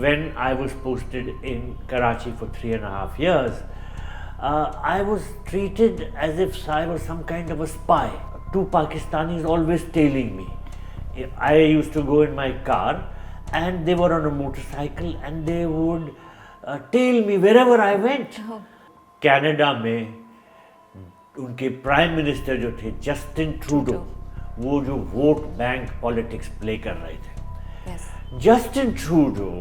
when I was posted in Karachi for 3.5 years, I was treated as if I was some kind of a spy. Two Pakistanis always tailing me. I used to go in my car and they were on a motorcycle and they would tail me wherever I went. Canada में उनके prime minister जो थे Justin Trudeau, वो जो vote bank politics play कर रहे थे, Justin Trudeau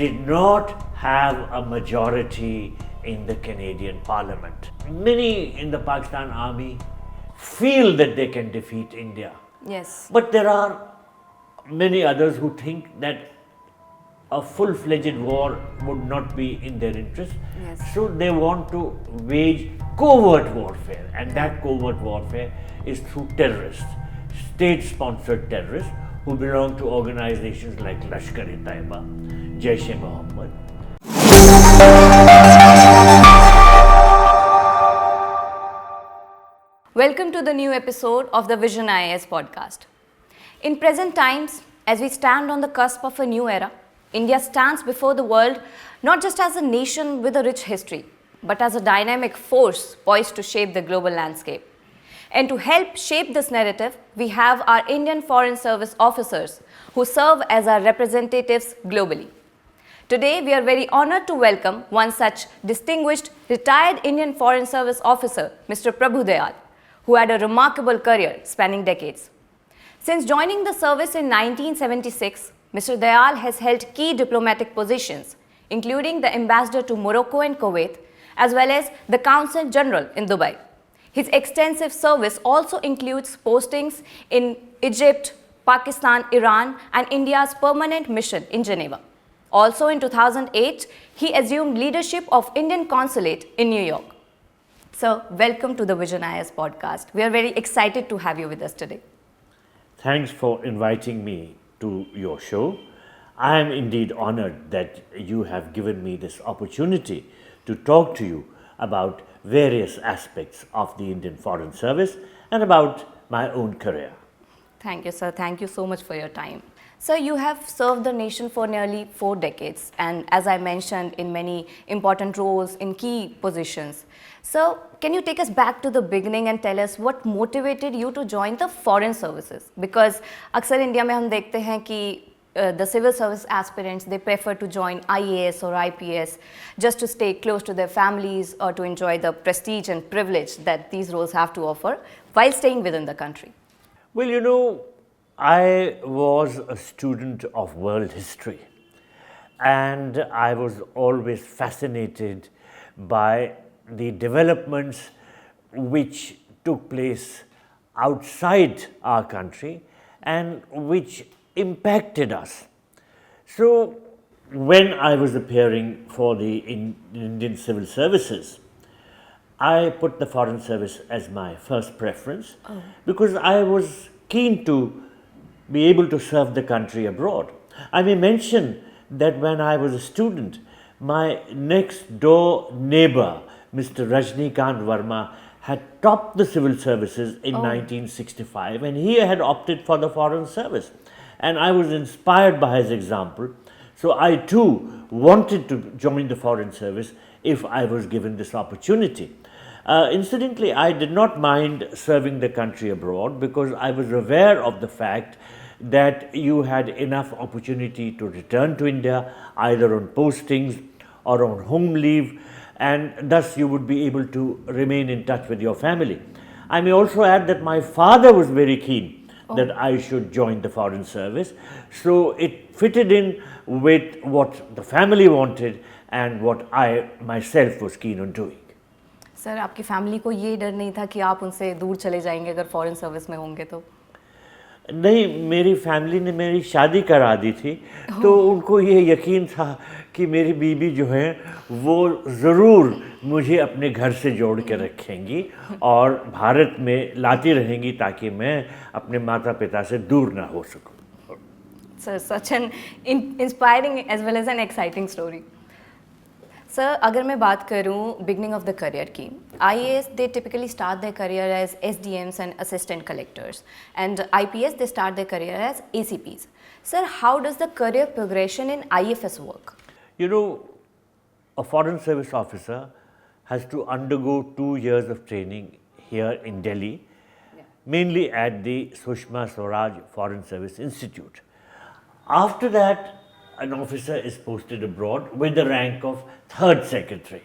did not have a majority in the Canadian Parliament. Many in the Pakistan army feel that they can defeat India. Yes. But there are many others who think that a full-fledged war would not be in their interest. Yes. So they want to wage covert warfare, and that covert warfare is through terrorists, state-sponsored terrorists who belong to organizations like Lashkar-e-Taiba, Jaish-e-Mohammed. Welcome to the new episode of the VisionIAS podcast. In present times, as we stand on the cusp of a new era, India stands before the world not just as a nation with a rich history, but as a dynamic force poised to shape the global landscape. And to help shape this narrative, we have our Indian Foreign Service officers who serve as our representatives globally. Today, we are very honored to welcome one such distinguished retired Indian Foreign Service officer, Mr. Prabhu Dayal, who had a remarkable career spanning decades. Since joining the service in 1976, Mr. Dayal has held key diplomatic positions, including the ambassador to Morocco and Kuwait, as well as the Consul General in Dubai. His extensive service also includes postings in Egypt, Pakistan, Iran, and India's permanent mission in Geneva. Also in 2008, he assumed leadership of Indian Consulate in New York. So, welcome to the VisionIAS podcast. We are very excited to have you with us today. Thanks for inviting me to your show. I am indeed honored that you have given me this opportunity to talk to you about various aspects of the Indian Foreign Service and about my own career. Thank you, sir. Thank you so much for your time. Sir, you have served the nation for nearly 4 decades and, as I mentioned, in many important roles in key positions. So, can you take us back to the beginning and tell us what motivated you to join the foreign services? Because अक्सर India में हम देखते हैं कि the civil service aspirants, they prefer to join IAS or IPS just to stay close to their families or to enjoy the prestige and privilege that these roles have to offer while staying within the country. Well, you know, I was a student of world history and I was always fascinated by the developments which took place outside our country and which impacted us. So, when I was appearing for the Indian Civil Services, I put the Foreign Service as my first preference because I was keen to be able to serve the country abroad. I may mention that when I was a student, my next door neighbor, Mr. Rajnikant Verma, had topped the civil services in 1965 and he had opted for the Foreign Service. And I was inspired by his example. So I too wanted to join the Foreign Service if I was given this opportunity. Incidentally, I did not mind serving the country abroad because I was aware of the fact that you had enough opportunity to return to India either on postings or on home leave, and thus you would be able to remain in touch with your family. I may also add that my father was very keen that I should join the Foreign Service, so it fitted in with what the family wanted and what I myself was keen on doing. Sir, आपकी family को ये डर नहीं था कि आप उनसे दूर चले जाएंगे अगर फॉरेन सर्विस में होंगे तो? नहीं, मेरी फैमिली ने मेरी शादी करा दी थी तो उनको ये यकीन था कि मेरी बीवी जो है वो ज़रूर मुझे अपने घर से जोड़ के रखेंगी और भारत में लाती रहेंगी ताकि मैं अपने माता पिता से दूर ना हो सकूं. Sir, such an inspiring as well as an exciting story. Sir, अगर मैं बात करूँ beginning of the career की, IAS they typically start their career as SDMs and assistant collectors, and IPS they start their career as ACPs. Sir, how does the career progression in IFS work? You know, a foreign service officer has to undergo 2 years of training here in Delhi, mainly at the Sushma Swaraj Foreign Service Institute. After that, an officer is posted abroad with the rank of third secretary.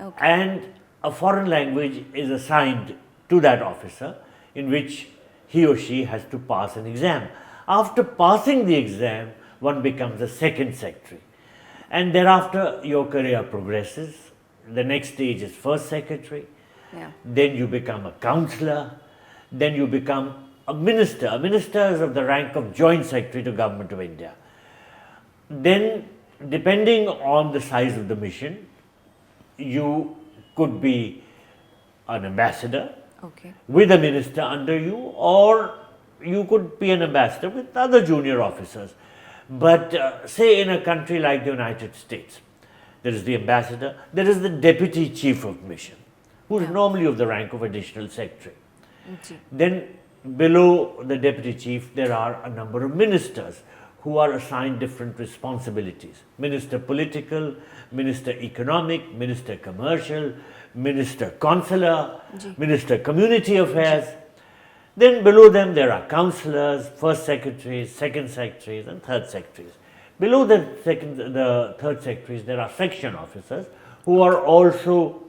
Okay. And a foreign language is assigned to that officer in which he or she has to pass an exam. After passing the exam, one becomes a second secretary. And thereafter, your career progresses. The next stage is first secretary. Yeah. Then you become a counselor. Then you become a minister. A minister is of the rank of joint secretary to Government of India. Then, depending on the size of the mission, you could be an ambassador Okay. with a minister under you, or you could be an ambassador with other junior officers. But say in a country like the United States, there is the ambassador, there is the deputy chief of mission, who is normally of the rank of additional secretary. Then below the deputy chief, there are a number of ministers who are assigned different responsibilities. Minister political, minister economic, minister commercial, minister consular, minister community affairs. Then below them there are councillors, first secretaries, second secretaries and third secretaries. Below the third secretaries there are section officers who are also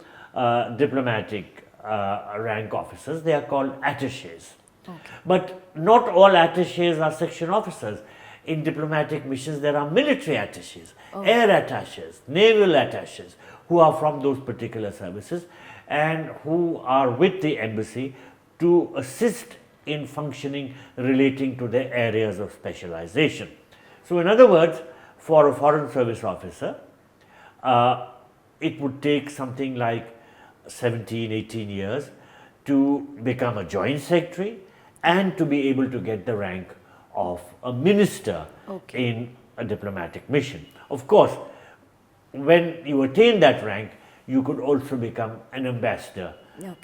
diplomatic rank officers. They are called attachés. Okay. But not all attachés are section officers. In diplomatic missions there are military attachés, air attachés, naval attachés who are from those particular services and who are with the embassy to assist in functioning relating to their areas of specialization. So in other words, for a foreign service officer, it would take something like 17, 18 years to become a joint secretary and to be able to get the rank of a minister in a diplomatic mission. Of course, when you attain that rank, you could also become an ambassador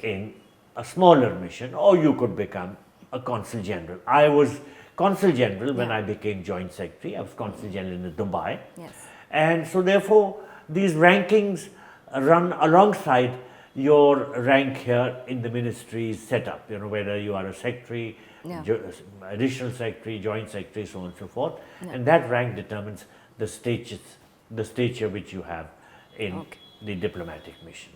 in a smaller mission, or you could become a consul general. I was consul general when I became joint secretary. I was consul general in Dubai. Yes. And so therefore, these rankings run alongside your rank here in the ministry's setup, you know, whether you are a secretary, additional secretary, joint secretary, so on and so forth. And that rank determines the stature which you have in the diplomatic mission.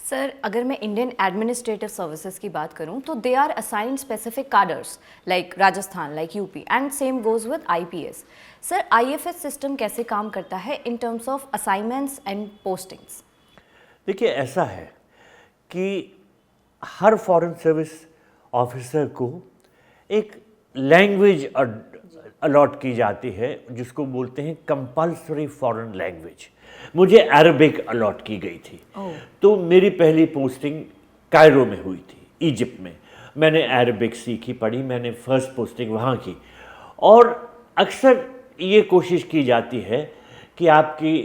Sir, अगर मैं Indian administrative services की बात करूं तो they are assigned specific cadres like Rajasthan, like UP and same goes with IPS. Sir, IFS system कैसे काम करता है in terms of assignments and postings? देखिए, ऐसा है कि हर फॉरेन सर्विस ऑफिसर को एक लैंग्वेज अलॉट की जाती है जिसको बोलते हैं कंपल्सरी फॉरेन लैंग्वेज. मुझे अरबिक अलॉट की गई थी. तो मेरी पहली पोस्टिंग कायरो में हुई थी, इजिप्ट में. मैंने अरबिक सीखी, पढ़ी, मैंने फर्स्ट पोस्टिंग वहाँ की. और अक्सर ये कोशिश की जाती है कि आपकी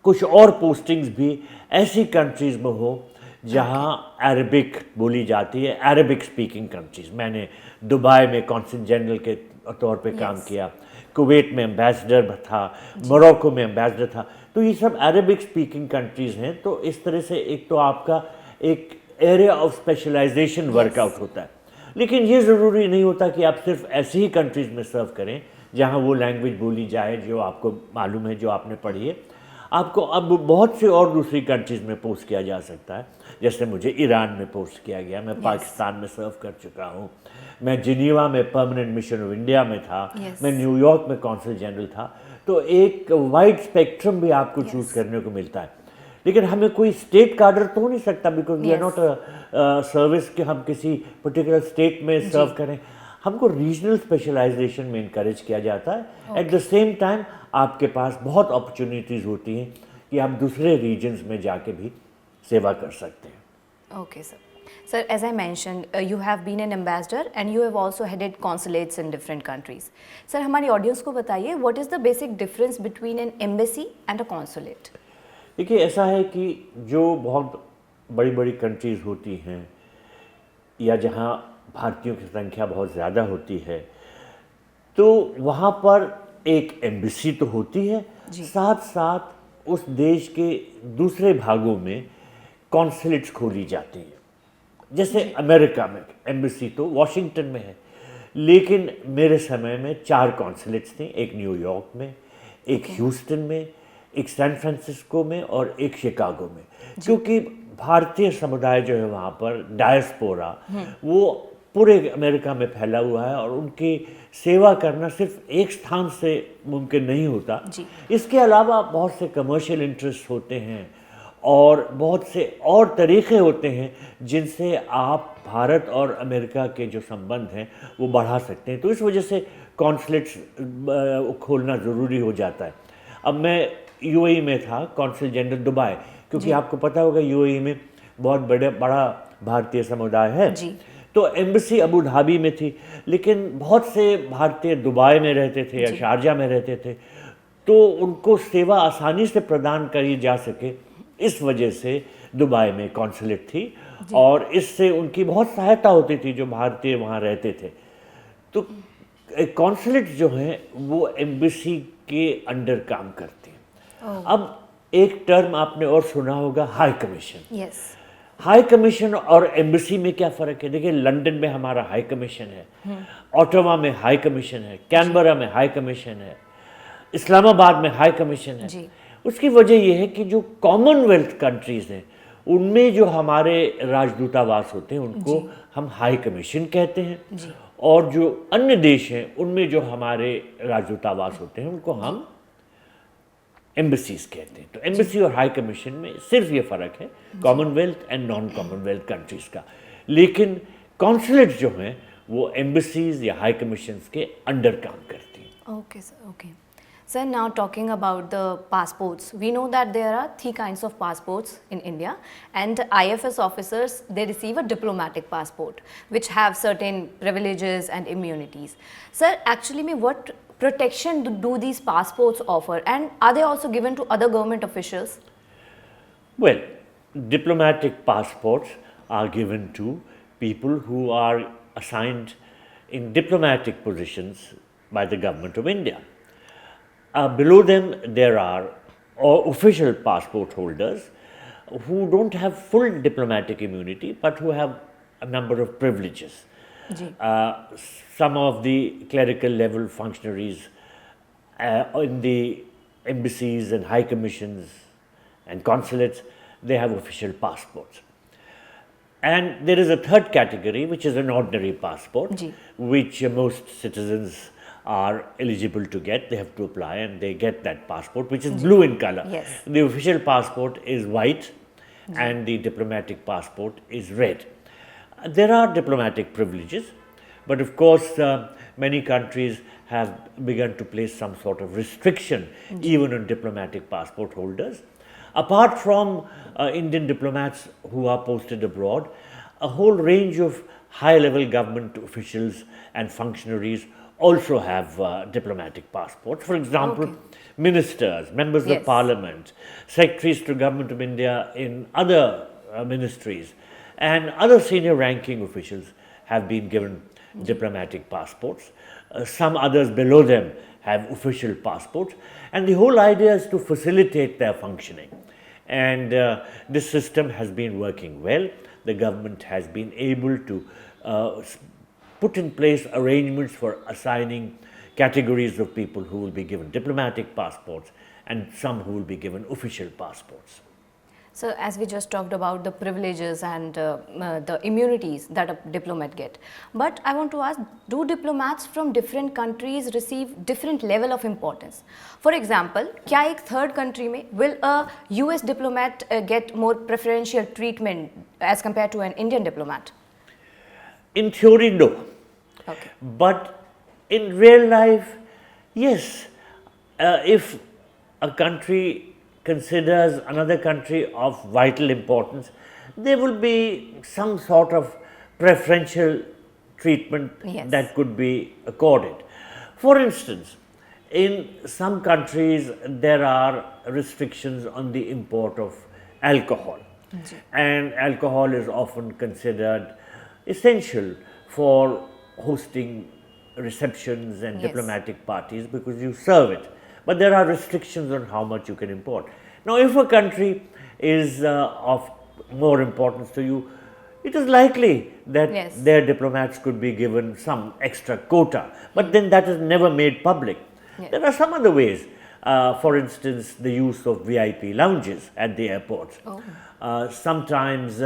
कुछ और पोस्टिंग्स भी ऐसी कंट्रीज़ में हो जहाँ अरबिक बोली जाती है, अरबिक स्पीकिंग कंट्रीज़. मैंने दुबई में कॉन्सल जनरल के तौर पे काम किया, कुवैत में एम्बेसडर था, मोरक्को में एम्बेसडर था. तो ये सब अरबिक स्पीकिंग कंट्रीज़ हैं. तो इस तरह से एक तो आपका एक एरिया ऑफ स्पेशलाइजेशन वर्कआउट होता है. लेकिन ये ज़रूरी नहीं होता कि आप सिर्फ ऐसी ही कंट्रीज़ में सर्व करें जहाँ वो लैंग्वेज बोली जाए जो आपको मालूम है, जो आपने पढ़ी है. आपको अब बहुत सी और दूसरी कंट्रीज़ में पोस्ट किया जा सकता है. जैसे मुझे ईरान में पोस्ट किया गया, मैं पाकिस्तान में सर्व कर चुका हूँ, मैं जिनीवा में परमानेंट मिशन ऑफ इंडिया में था, मैं न्यूयॉर्क में कॉन्सल जनरल था. तो एक वाइड स्पेक्ट्रम भी आपको चूज़ करने को मिलता है. लेकिन हमें कोई स्टेट कार्डर तो हो नहीं सकता, because we are not service कि हम किसी पर्टिकुलर स्टेट में सर्व करें. हमको रीजनल स्पेशलाइजेशन में इनकरेज किया जाता है. एट द सेम टाइम आपके पास बहुत अपॉर्चुनिटीज़ होती हैं कि आप दूसरे रीजन्स में जाके भी सेवा कर सकते हैं. Okay sir. Sir, as I mentioned, you have been an ambassador and you have also headed consulates in different countries. Sir, हमारी ऑडियंस को बताइए, what is the basic difference between an embassy and a consulate? देखिए, ऐसा है कि जो बहुत बड़ी बड़ी कंट्रीज़ होती हैं या जहाँ भारतीयों की संख्या बहुत ज़्यादा होती है, तो वहाँ पर एक एम्बेसी तो होती है, साथ साथ उस देश के दूसरे भागों में कॉन्सुलेट्स खोली जाती है। जैसे अमेरिका में एम्बेसी तो वॉशिंगटन में है, लेकिन मेरे समय में 4 कॉन्सुलेट्स थे, एक न्यूयॉर्क में, एक ह्यूस्टन में, एक सैन फ्रांसिस्को में और एक शिकागो में। क्योंकि भारतीय समुदाय जो है वहाँ पर डायस्पोरा वो पूरे अमेरिका में फैला हुआ है और उनकी सेवा करना सिर्फ एक स्थान से मुमकिन नहीं होता। इसके अलावा बहुत से कमर्शियल इंटरेस्ट होते हैं और बहुत से और तरीक़े होते हैं जिनसे आप भारत और अमेरिका के जो संबंध हैं वो बढ़ा सकते हैं। तो इस वजह से कॉन्सुलेट्स खोलना ज़रूरी हो जाता है। अब मैं यूएई में था, कॉन्सल जनरल दुबई, क्योंकि आपको पता होगा यूएई में बहुत बड़ा भारतीय समुदाय है। तो एम्बेसी अबू धाबी में थी, लेकिन बहुत से भारतीय दुबई में रहते थे या शारजा में रहते थे, तो उनको सेवा आसानी से प्रदान करी जा सके, इस वजह से दुबई में कॉन्सुलेट थी और इससे उनकी बहुत सहायता होती थी जो भारतीय वहाँ रहते थे। तो कॉन्सुलेट जो हैं वो एम्बेसी के अंडर काम करते हैं। अब एक टर्म आपने और सुना होगा, हाई कमीशन। हाई कमीशन और एम्बेसी में क्या फ़र्क है? देखिए, लंदन में हमारा हाई कमीशन है, ऑटोवा में हाई कमीशन है, कैनबरा में हाई कमीशन है, इस्लामाबाद में हाई कमीशन है। उसकी वजह यह है कि जो कॉमनवेल्थ कंट्रीज़ हैं उनमें जो हमारे राजदूतावास होते हैं उनको हम हाई कमीशन कहते हैं, और जो अन्य देश हैं उनमें जो हमारे राजदूतावास होते हैं उनको हम एम्बेसीज कहते हैं। तो एम्बेसी और हाई कमीशन में सिर्फ ये फ़र्क है Commonwealth and non Commonwealth countries का, लेकिन कॉन्सुलेट जो हैं वो एम्बेसीज या हाई कमीशंस के अंडर काम करती हैं। Okay sir, okay sir. Now talking about the passports, we know that there are 3 kinds of passports in India, and IFS officers, they receive a diplomatic passport which have certain privileges and immunities. Sir, actually what protection do these passports offer, and are they also given to other government officials? Well, diplomatic passports are given to people who are assigned in diplomatic positions by the government of India. Below them there are official passport holders who don't have full diplomatic immunity but who have a number of privileges. Some of the clerical level functionaries in the embassies and high commissions and consulates, they have official passports. And there is a third category which is an ordinary passport, which most citizens are eligible to get. They have to apply and they get that passport, which is blue in color. The official passport is white and the diplomatic passport is red. There are diplomatic privileges, but of course many countries have begun to place some sort of restriction even on diplomatic passport holders. Apart from Indian diplomats who are posted abroad, a whole range of high-level government officials and functionaries also have diplomatic passports. For example, ministers, members of parliament, secretaries to government of India in other ministries, and other senior ranking officials have been given diplomatic passports. Some others below them have official passports, and the whole idea is to facilitate their functioning. And this system has been working well. The government has been able to put in place arrangements for assigning categories of people who will be given diplomatic passports and some who will be given official passports. So, as we just talked about the privileges and the immunities that a diplomat get, but I want to ask, do diplomats from different countries receive different level of importance? For example, क्या एक third country में will a US diplomat get more preferential treatment as compared to an Indian diplomat? In theory, no. But in real life, yes. If a country considers another country of vital importance, there will be some sort of preferential treatment that could be accorded. For instance, in some countries there are restrictions on the import of alcohol, and alcohol is often considered essential for hosting receptions and Yes. diplomatic parties because you serve it. But there are restrictions on how much you can import. Now, if a country is of more importance to you, it is likely that Yes. their diplomats could be given some extra quota, but then that is never made public. Yeah. There are some other ways. For instance, the use of VIP lounges at the airports. Sometimes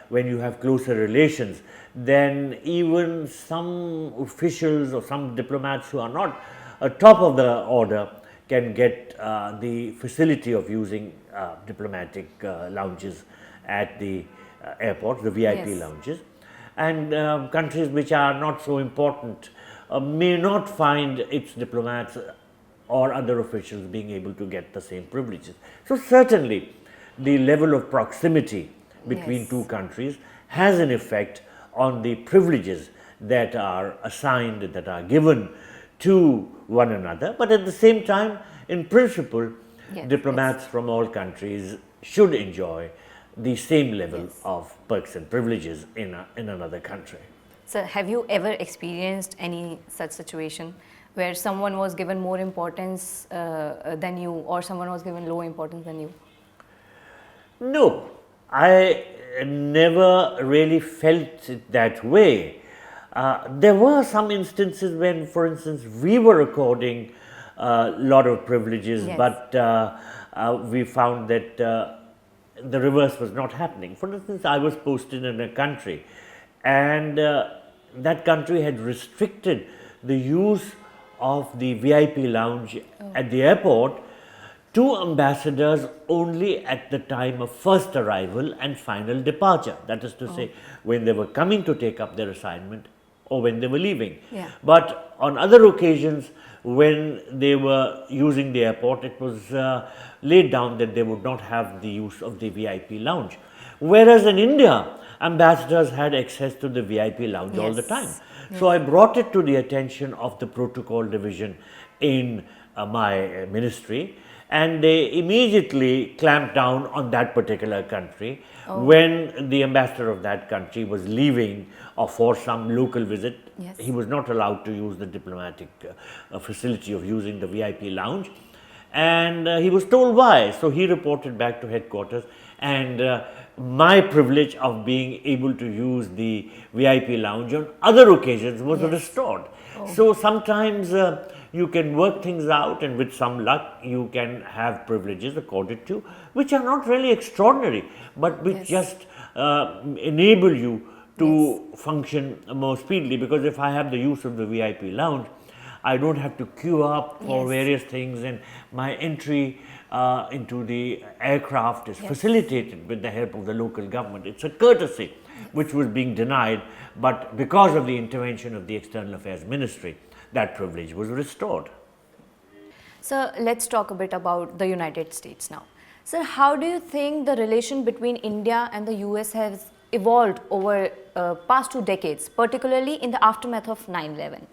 when you have closer relations, then even some officials or some diplomats who are not top of the order can get the facility of using diplomatic lounges at the airports, the VIP Yes. lounges. And countries which are not so important may not find its diplomats or other officials being able to get the same privileges. So certainly the level of proximity between Yes. two countries has an effect on the privileges that are assigned, that are given to one another. But at the same time, in principle, Yes, diplomats from all countries should enjoy the same level Yes. of perks and privileges in another country. So, have you ever experienced any such situation where someone was given more importance than you, or someone was given low importance than you? No, I never really felt it that way. There were some instances when, for instance, we were according a lot of privileges, Yes. but we found that the reverse was not happening. For instance, I was posted in a country, and that country had restricted the use of the VIP lounge at the airport to ambassadors only at the time of first arrival and final departure. That is to say, when they were coming to take up their assignment or when they were leaving. Yeah. But on other occasions, when they were using the airport, it was laid down that they would not have the use of the VIP lounge. Whereas in India, ambassadors had access to the VIP lounge all the Yes. time. So I brought it to the attention of the protocol division in my ministry, and they immediately clamped down on that particular country when the ambassador of that country was leaving or for some local visit. Yes. He was not allowed to use the diplomatic facility of using the VIP lounge, and he was told why. So he reported back to headquarters, and my privilege of being able to use the VIP lounge on other occasions was restored. So sometimes you can work things out, and with some luck you can have privileges accorded to, which are not really extraordinary, but which just enable you to function more speedily. Because if I have the use of the VIP lounge, I don't have to queue up for various things, and my entry into the aircraft is facilitated with the help of the local government. It's a courtesy which was being denied, but because of the intervention of the External Affairs Ministry, that privilege was restored. So, let's talk a bit about the United States now. So, how do you think the relation between India and the US has evolved over past 2 decades, particularly in the aftermath of 9/11?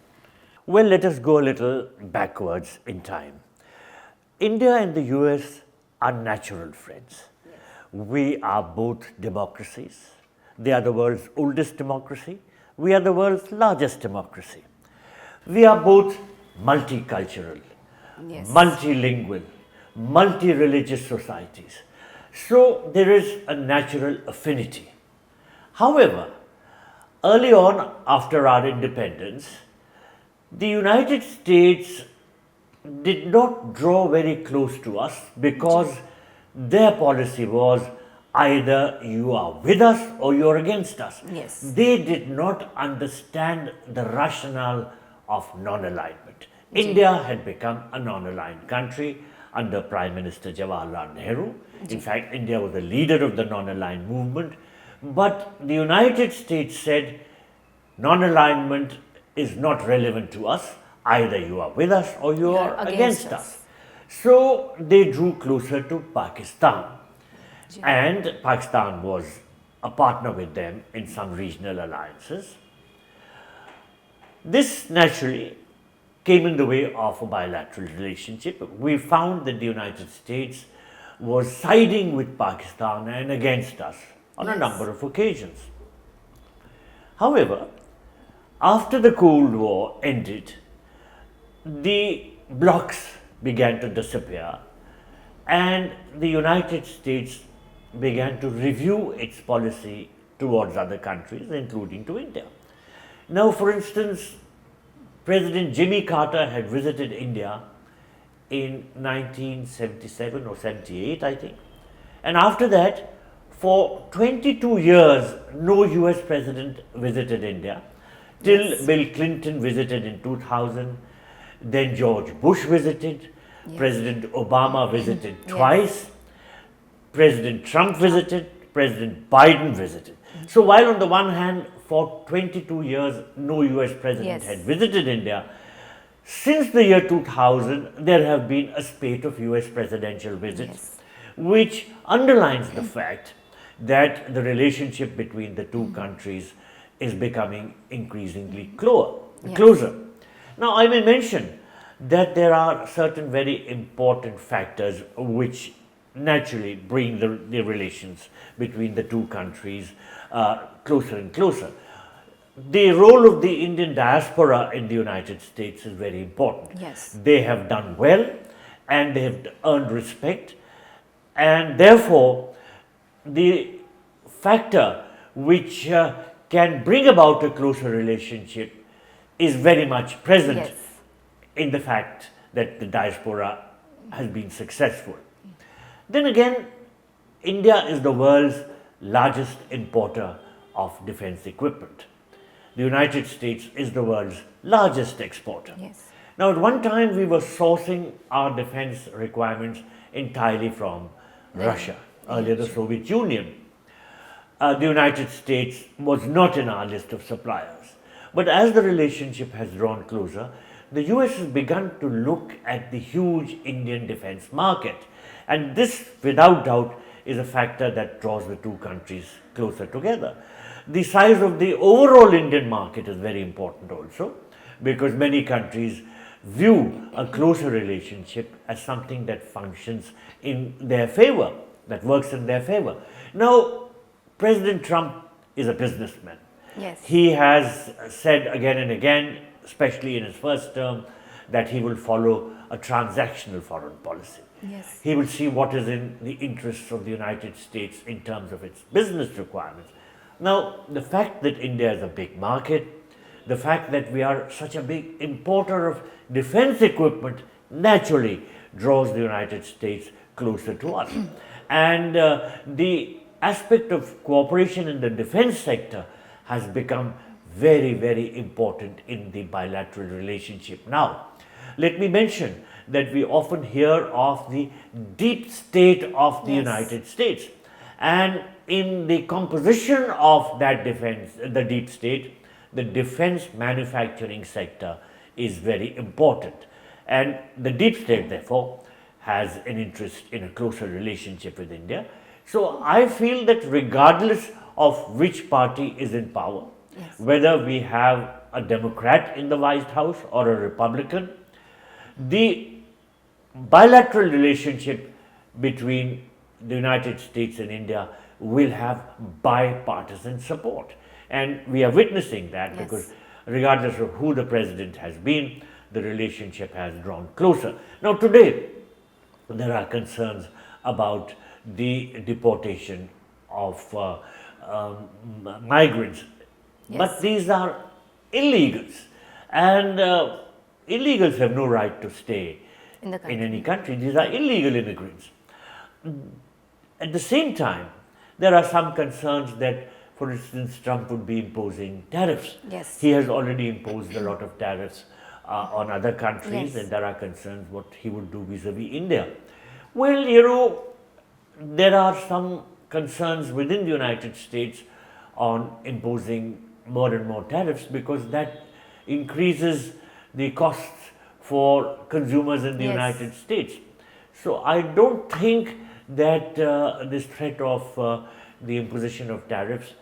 Well, let us go a little backwards in time. India and the US are natural friends. We are both democracies. They are the world's oldest democracy. We are the world's largest democracy. We are both multicultural, Yes. multilingual, multi-religious societies. So there is a natural affinity. However, early on after our independence, the United States did not draw very close to us because their policy was either you are with us or you are against us. Yes. They did not understand the rationale of non-alignment. India had become a non-aligned country under Prime Minister Jawaharlal Nehru. In fact, India was the leader of the non-aligned movement. But the United States said non-alignment is not relevant to us. Either you are with us or you are against us. So they drew closer to Pakistan. And Pakistan was a partner with them in some regional alliances. This naturally came in the way of a bilateral relationship. We found that the United States was siding with Pakistan and against us on a number of occasions. However, After the Cold War ended, the blocs began to disappear and the United States began to review its policy towards other countries, including to India. Now, for instance, President Jimmy Carter had visited India in 1977 or 78, I think. And after that, for 22 years, no US president visited India, till Bill Clinton visited in 2000, then George Bush visited, President Obama visited twice, President Trump visited, President Biden visited. So while on the one hand, for 22 years, no US president had visited India, since the year 2000, there have been a spate of US presidential visits, which underlines the fact that the relationship between the two countries is becoming increasingly closer. Now, I may mention that there are certain very important factors which naturally bring the relations between the two countries closer and closer. The role of the Indian diaspora in the United States is very important. They have done well and they have earned respect, and therefore the factor which can bring about a closer relationship is very much present in the fact that the diaspora has been successful. Then again, India is the world's largest importer of defense equipment. The United States is the world's largest exporter. Now, at one time, we were sourcing our defense requirements entirely from Russia, earlier the Soviet Union. The United States was not in our list of suppliers. But as the relationship has drawn closer, the US has begun to look at the huge Indian defense market. And this, without doubt, is a factor that draws the two countries closer together. The size of the overall Indian market is very important also, because many countries view a closer relationship as something that functions in their favor, that works in their favor. Now, President Trump is a businessman. He has said again and again, especially in his first term, that he will follow a transactional foreign policy. He will see what is in the interests of the United States in terms of its business requirements. Now, the fact that India is a big market, the fact that we are such a big importer of defense equipment naturally draws the United States closer to us. And the aspect of cooperation in the defense sector has become very, very important in the bilateral relationship now. Let me mention that we often hear of the deep state of the United States. And in the composition of that defense, the deep state, the defense manufacturing sector is very important. And the deep state, therefore, has an interest in a closer relationship with India. So I feel that regardless of which party is in power, whether we have a Democrat in the White House or a Republican, the bilateral relationship between the United States and India will have bipartisan support. And we are witnessing that because regardless of who the president has been, the relationship has drawn closer. Now, today, there are concerns about the deportation of migrants. But these are illegals, and illegals have no right to stay in any country. These are illegal immigrants. At the same time, there are some concerns that, for instance, Trump would be imposing tariffs. He has already imposed a lot of tariffs on other countries, and there are concerns what he would do vis-a-vis India. Well, you know, there are some concerns within the United States on imposing more and more tariffs, because that increases the costs for consumers in the United States. So I don't think that this threat of the imposition of tariffs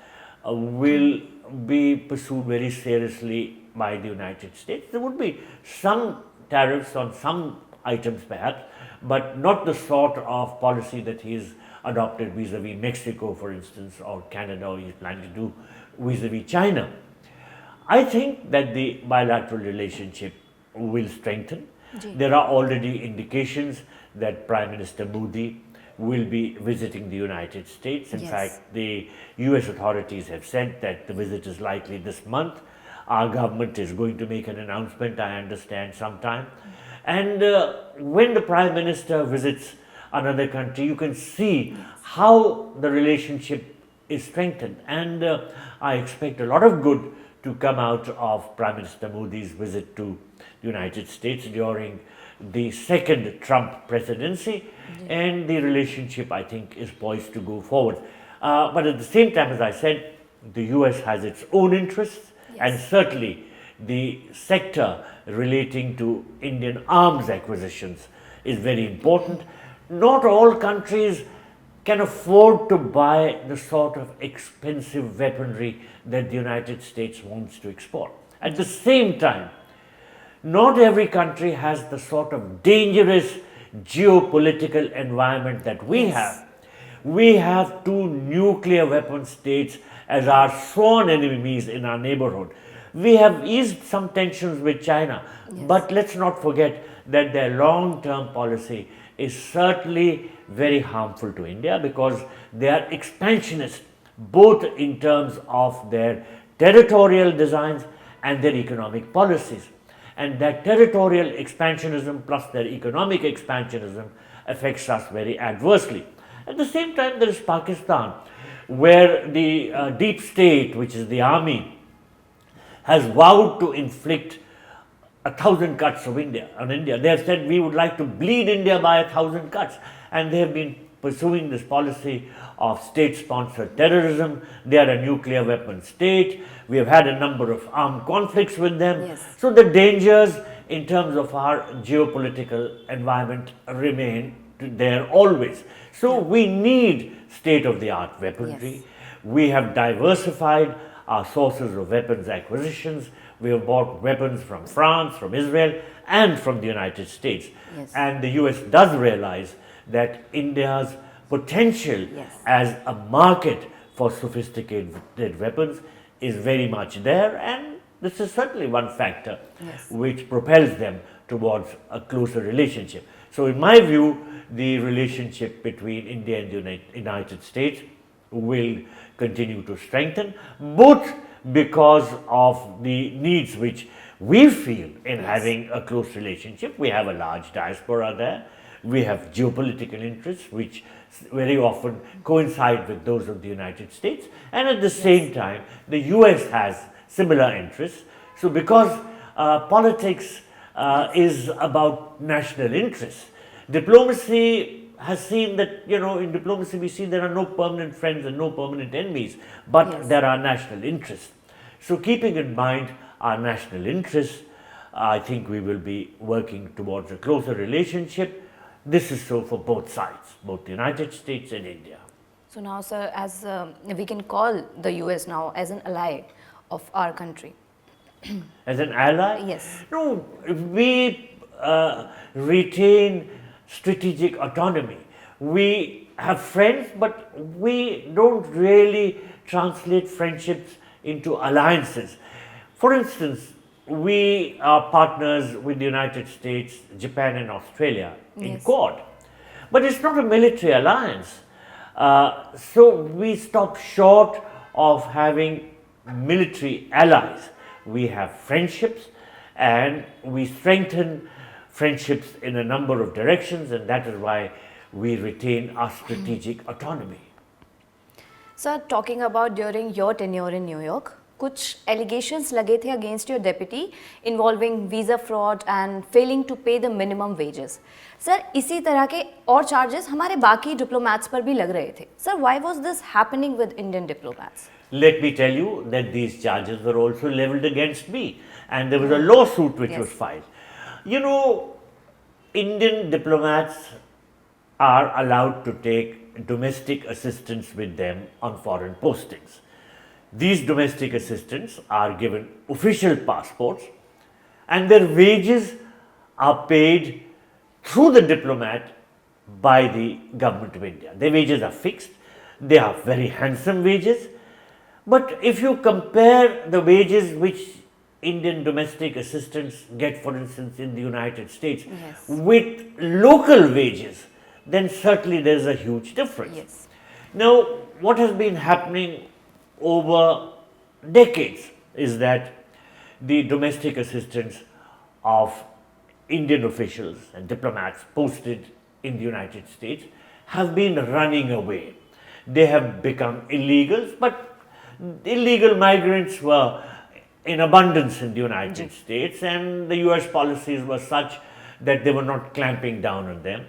will be pursued very seriously by the United States. There would be some tariffs on some items perhaps, but not the sort of policy that he's adopted vis-a-vis Mexico, for instance, or Canada, or he's planning to do vis-a-vis China. I think that the bilateral relationship will strengthen. There are already indications that Prime Minister Modi will be visiting the United States. In fact, the US authorities have said that the visit is likely this month. Our government is going to make an announcement, I understand, sometime. And when the Prime Minister visits another country, you can see how the relationship is strengthened. And I expect a lot of good to come out of Prime Minister Modi's visit to the United States during the second Trump presidency, and the relationship, I think, is poised to go forward. But at the same time, as I said, the US has its own interests, and certainly the sector relating to Indian arms acquisitions is very important. Not all countries can afford to buy the sort of expensive weaponry that the United States wants to export. At the same time, not every country has the sort of dangerous geopolitical environment that we have. We have two nuclear weapon states as our sworn enemies in our neighborhood. We have eased some tensions with China, but let's not forget that their long-term policy is certainly very harmful to India, because they are expansionist both in terms of their territorial designs and their economic policies. And that territorial expansionism plus their economic expansionism affects us very adversely. At the same time, there is Pakistan, where the deep state, which is the army, has vowed to inflict 1,000 cuts on India. They have said, we would like to bleed India by 1,000 cuts. And they have been pursuing this policy of state-sponsored terrorism. They are a nuclear weapon state. We have had a number of armed conflicts with them. So the dangers in terms of our geopolitical environment remain there always. So we need state-of-the-art weaponry. We have diversified our sources of weapons acquisitions. We have bought weapons from France, from Israel, and from the United States. And the US does realize that India's potential as a market for sophisticated weapons is very much there, and this is certainly one factor which propels them towards a closer relationship. So in my view, the relationship between India and the United States will continue to strengthen, both because of the needs which we feel in having a close relationship. We have a large diaspora there. We have geopolitical interests which very often coincide with those of the United States, and at the same time the US has similar interests. So because politics is about national interests, diplomacy has seen that, in diplomacy we see there are no permanent friends and no permanent enemies, but there are national interests. So keeping in mind our national interests, I think we will be working towards a closer relationship. This is so for both sides, both the United States and India. So now, sir, as we can call the US now as an ally of our country. As an ally? Yes. No, we retain strategic autonomy. We have friends, but we don't really translate friendships into alliances. For instance, we are partners with the United States, Japan and Australia in Quad. But it's not a military alliance. So we stop short of having military allies. We have friendships, and we strengthen friendships in a number of directions, and that is why we retain our strategic autonomy. Sir, talking about during your tenure in New York, कुछ allegations लगे थे against your deputy involving visa fraud and failing to pay the minimum wages. Sir, इसी तरह के और charges हमारे बाकी diplomats पर भी लग रहे थे. Sir, why was this happening with Indian diplomats? Let me tell you that these charges were also leveled against me, and there was a lawsuit which was filed. Indian diplomats are allowed to take domestic assistance with them on foreign postings. These domestic assistants are given official passports, and their wages are paid through the diplomat by the government of India. Their wages are fixed. They are very handsome wages, But if you compare the wages which Indian domestic assistants get, for instance, in the United States, Yes. with local wages, then certainly there is a huge difference. Yes. Now, what has been happening over decades is that the domestic assistants of Indian officials and diplomats posted in the United States have been running away. They have become illegals, but illegal migrants were in abundance in the United States, and the US policies were such that they were not clamping down on them.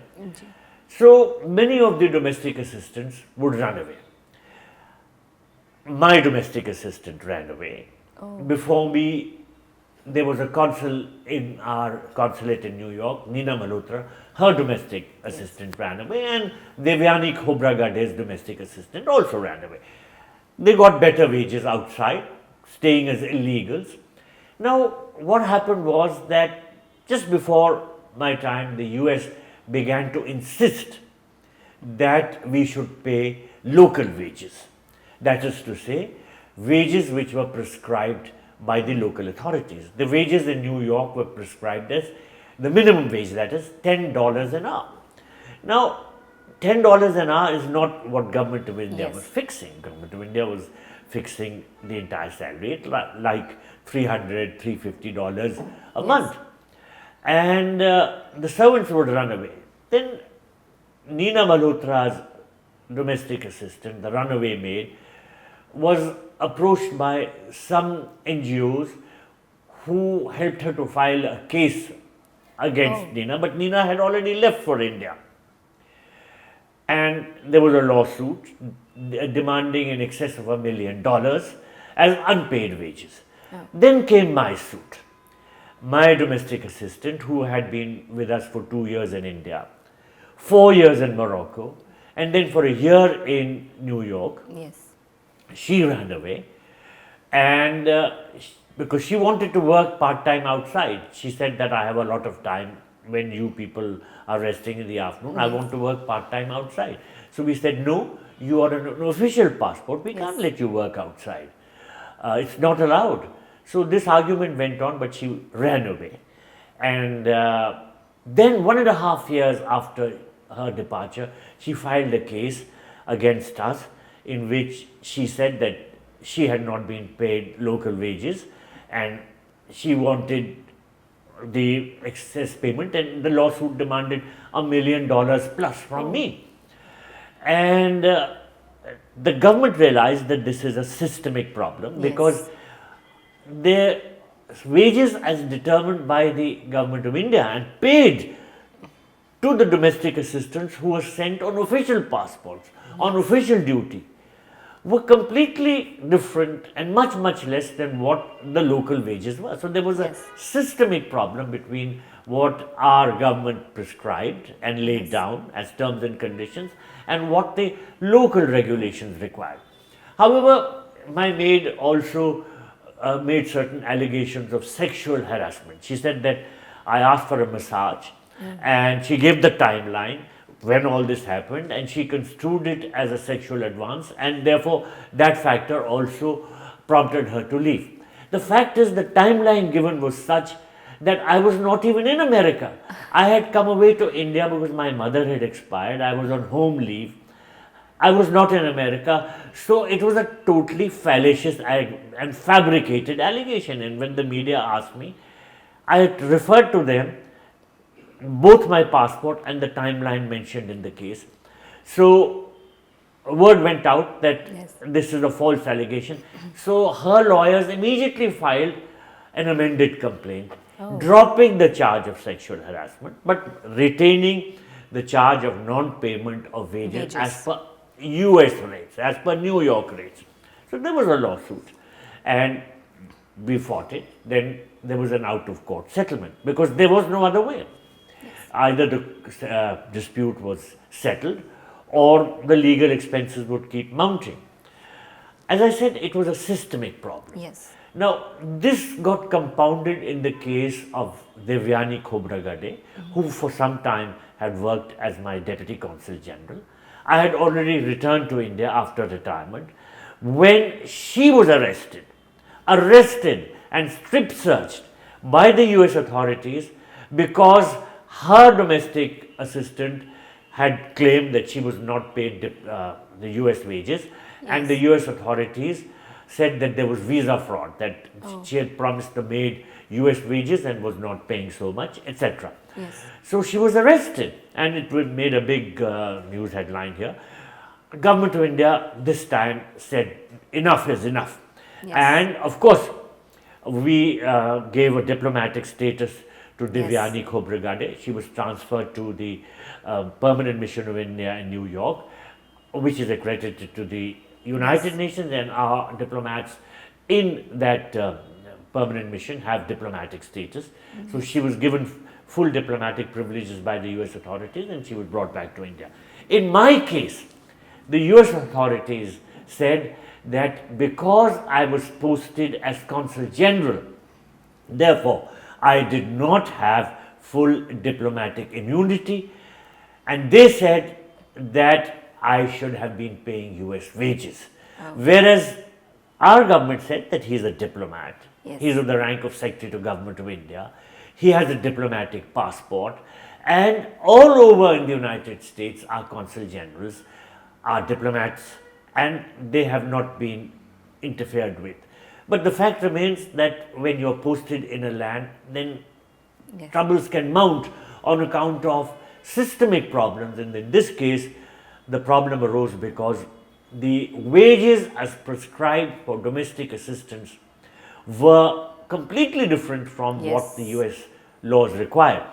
So many of the domestic assistants would run away. My domestic assistant ran away. Before me, there was a consul in our consulate in New York, Nina Malhotra. Her domestic assistant ran away, and Devyani Khobragade's domestic assistant also ran away. They got better wages outside, staying as illegals. Now, what happened was that just before my time, the US began to insist that we should pay local wages. That is to say, wages which were prescribed by the local authorities. The wages in New York were prescribed as the minimum wage, that is $10 an hour. Now, $10 an hour is not what Government of India Yes. was fixing. Government of India was fixing the entire salary at like $300, $350 a month. And the servants would run away. Then Nina Malhotra's domestic assistant, the runaway maid, was approached by some NGOs who helped her to file a case against Nina, but Nina had already left for India. And there was a lawsuit demanding in excess of $1 million as unpaid wages. Then came my suit. My domestic assistant, who had been with us for 2 years in India, 4 years in Morocco, and then for a year in New York, Yes. she ran away, and because she wanted to work part-time outside. She said that I have a lot of time when you people are resting in the afternoon. I want to work part-time outside. So we said, no, you are an official passport. We can't let you work outside. It's not allowed. So this argument went on, but she ran away. And then 1.5 years after her departure, she filed a case against us in which she said that she had not been paid local wages and she wanted the excess payment, and the lawsuit demanded $1 million plus from me. And the government realized that this is a systemic problem because their wages as determined by the Government of India and paid to the domestic assistants who were sent on official passports, on official duty, were completely different and much, much less than what the local wages were. So there was a systemic problem between what our government prescribed and laid down as terms and conditions and what the local regulations required. However, my maid also made certain allegations of sexual harassment. She said that I asked for a massage and she gave the timeline when all this happened, and she construed it as a sexual advance, and therefore that factor also prompted her to leave. The fact is, the timeline given was such that I was not even in America. I had come away to India because my mother had expired. I was on home leave. I was not in America. So it was a totally fallacious and fabricated allegation. And when the media asked me, I had referred to them both my passport and the timeline mentioned in the case. So word went out that this is a false allegation. So her lawyers immediately filed an amended complaint, dropping the charge of sexual harassment, but retaining the charge of non-payment of wages as per US rates, as per New York rates. So there was a lawsuit and we fought it. Then there was an out-of-court settlement because there was no other way. Either the dispute was settled or the legal expenses would keep mounting. As I said, it was a systemic problem. Yes. Now, this got compounded in the case of Devyani Khobragade, who for some time had worked as my Deputy Consul General. I had already returned to India after retirement, when she was arrested and strip searched by the US authorities because her domestic assistant had claimed that she was not paid the US wages, and the US authorities said that there was visa fraud, that she had promised the maid US wages and was not paying so much, etc. Yes. So she was arrested, and it made a big news headline here. Government of India this time said enough is enough. Yes. And of course, we gave a diplomatic status to Devyani Khobragade. She was transferred to the permanent mission of India in New York, which is accredited to the United Nations, and our diplomats in that permanent mission have diplomatic status. So she was given full diplomatic privileges by the US authorities, and she was brought back to India. In my case, the US authorities said that because I was posted as Consul General, therefore I did not have full diplomatic immunity, and they said that I should have been paying US wages. Whereas our government said that he is a diplomat. Yes. He is of the rank of Secretary to Government of India. He has a diplomatic passport, and all over in the United States our Consul Generals are diplomats, and they have not been interfered with. But the fact remains that when you are posted in a land, then troubles can mount on account of systemic problems, and in this case the problem arose because the wages as prescribed for domestic assistance were completely different from what the US laws require.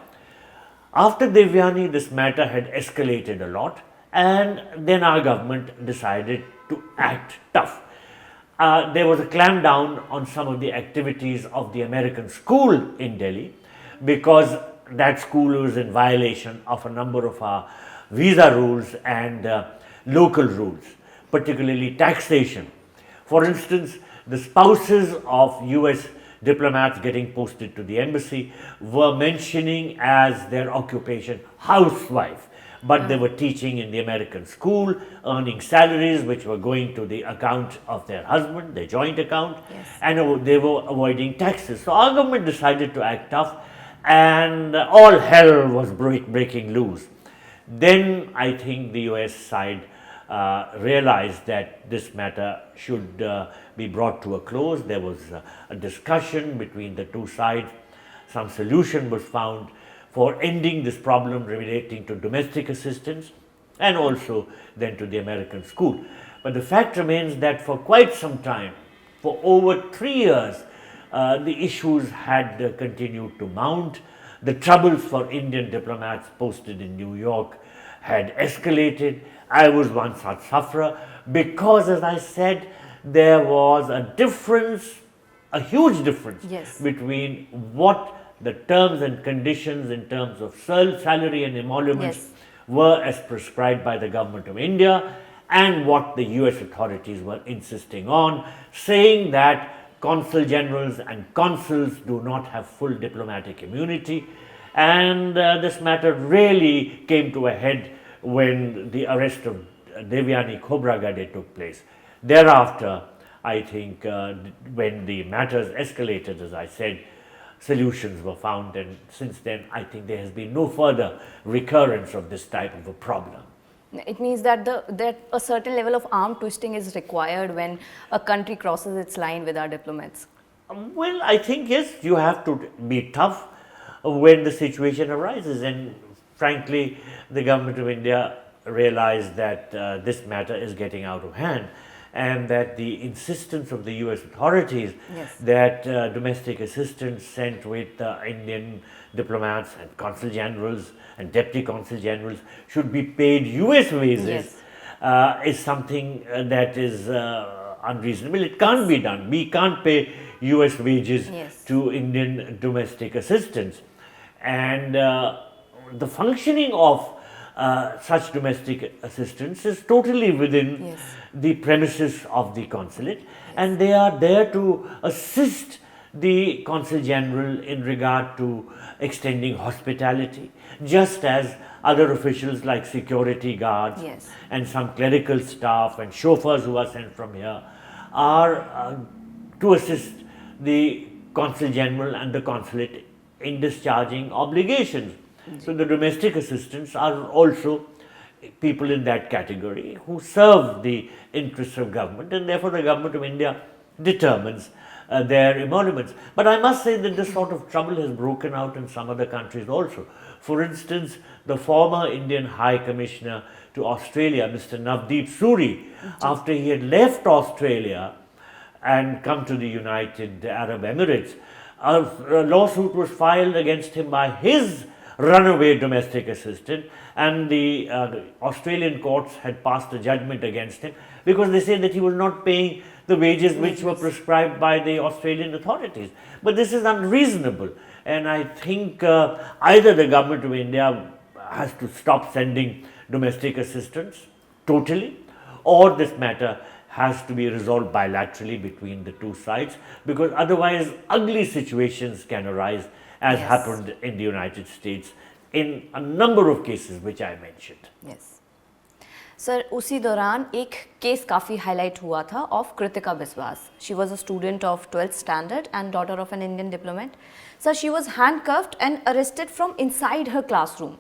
After Devyani, this matter had escalated a lot, and then our government decided to act tough. There was a clampdown on some of the activities of the American school in Delhi, because that school was in violation of a number of our visa rules and local rules, particularly taxation. For instance, the spouses of US diplomats getting posted to the embassy were mentioning as their occupation housewife, but they were teaching in the American school, earning salaries which were going to the account of their husband, their joint account, and they were avoiding taxes. So our government decided to act tough, and all hell was breaking loose. Then I think the US side realized that this matter should be brought to a close. There was a discussion between the two sides. Some solution was found for ending this problem relating to domestic assistance and also then to the American school. But the fact remains that for quite some time, for over 3 years, the issues had continued to mount. The troubles for Indian diplomats posted in New York had escalated. I was one such sufferer because, as I said, there was a difference, a huge difference between what the terms and conditions in terms of salary and emoluments were as prescribed by the Government of India and what the US authorities were insisting on, saying that consul generals and consuls do not have full diplomatic immunity. And this matter really came to a head when the arrest of Devyani Khobragade took place. Thereafter, I think when the matters escalated, as I said, solutions were found, and since then I think there has been no further recurrence of this type of a problem. It means that that a certain level of arm twisting is required when a country crosses its line with our diplomats. Well, I think yes, you have to be tough when the situation arises, and frankly the Government of India realized that this matter is getting out of hand, and that the insistence of the US authorities that domestic assistance sent with Indian diplomats and consul generals and deputy consul generals should be paid US wages is something that is unreasonable. It can't be done. We can't pay US wages to Indian domestic assistants, and the functioning of such domestic assistance is totally within the premises of the consulate, and they are there to assist the Consul General in regard to extending hospitality, just as other officials like security guards Yes. and some clerical staff and chauffeurs who are sent from here are to assist the Consul General and the Consulate in discharging obligations. So the domestic assistants are also people in that category who serve the interests of government, and therefore the government of India determines their emoluments. But I must say that this sort of trouble has broken out in some other countries also. For instance, the former Indian High Commissioner to Australia, Mr. Navdeep Suri, after he had left Australia and come to the United Arab Emirates, a lawsuit was filed against him by his runaway domestic assistant, and the Australian courts had passed a judgment against him because they said that he was not paying the wages which were prescribed by the Australian authorities. But this is unreasonable, and I think either the government of India has to stop sending domestic assistants totally, or this matter has to be resolved bilaterally between the two sides, because otherwise ugly situations can arise, as happened in the United States in a number of cases which I mentioned. Yes. Sir उसी दौरान एक case काफ़ी highlight हुआ था of Kritika Biswas. She was a student of 12th standard and daughter of an Indian diplomat. Sir she was handcuffed and arrested from inside her classroom.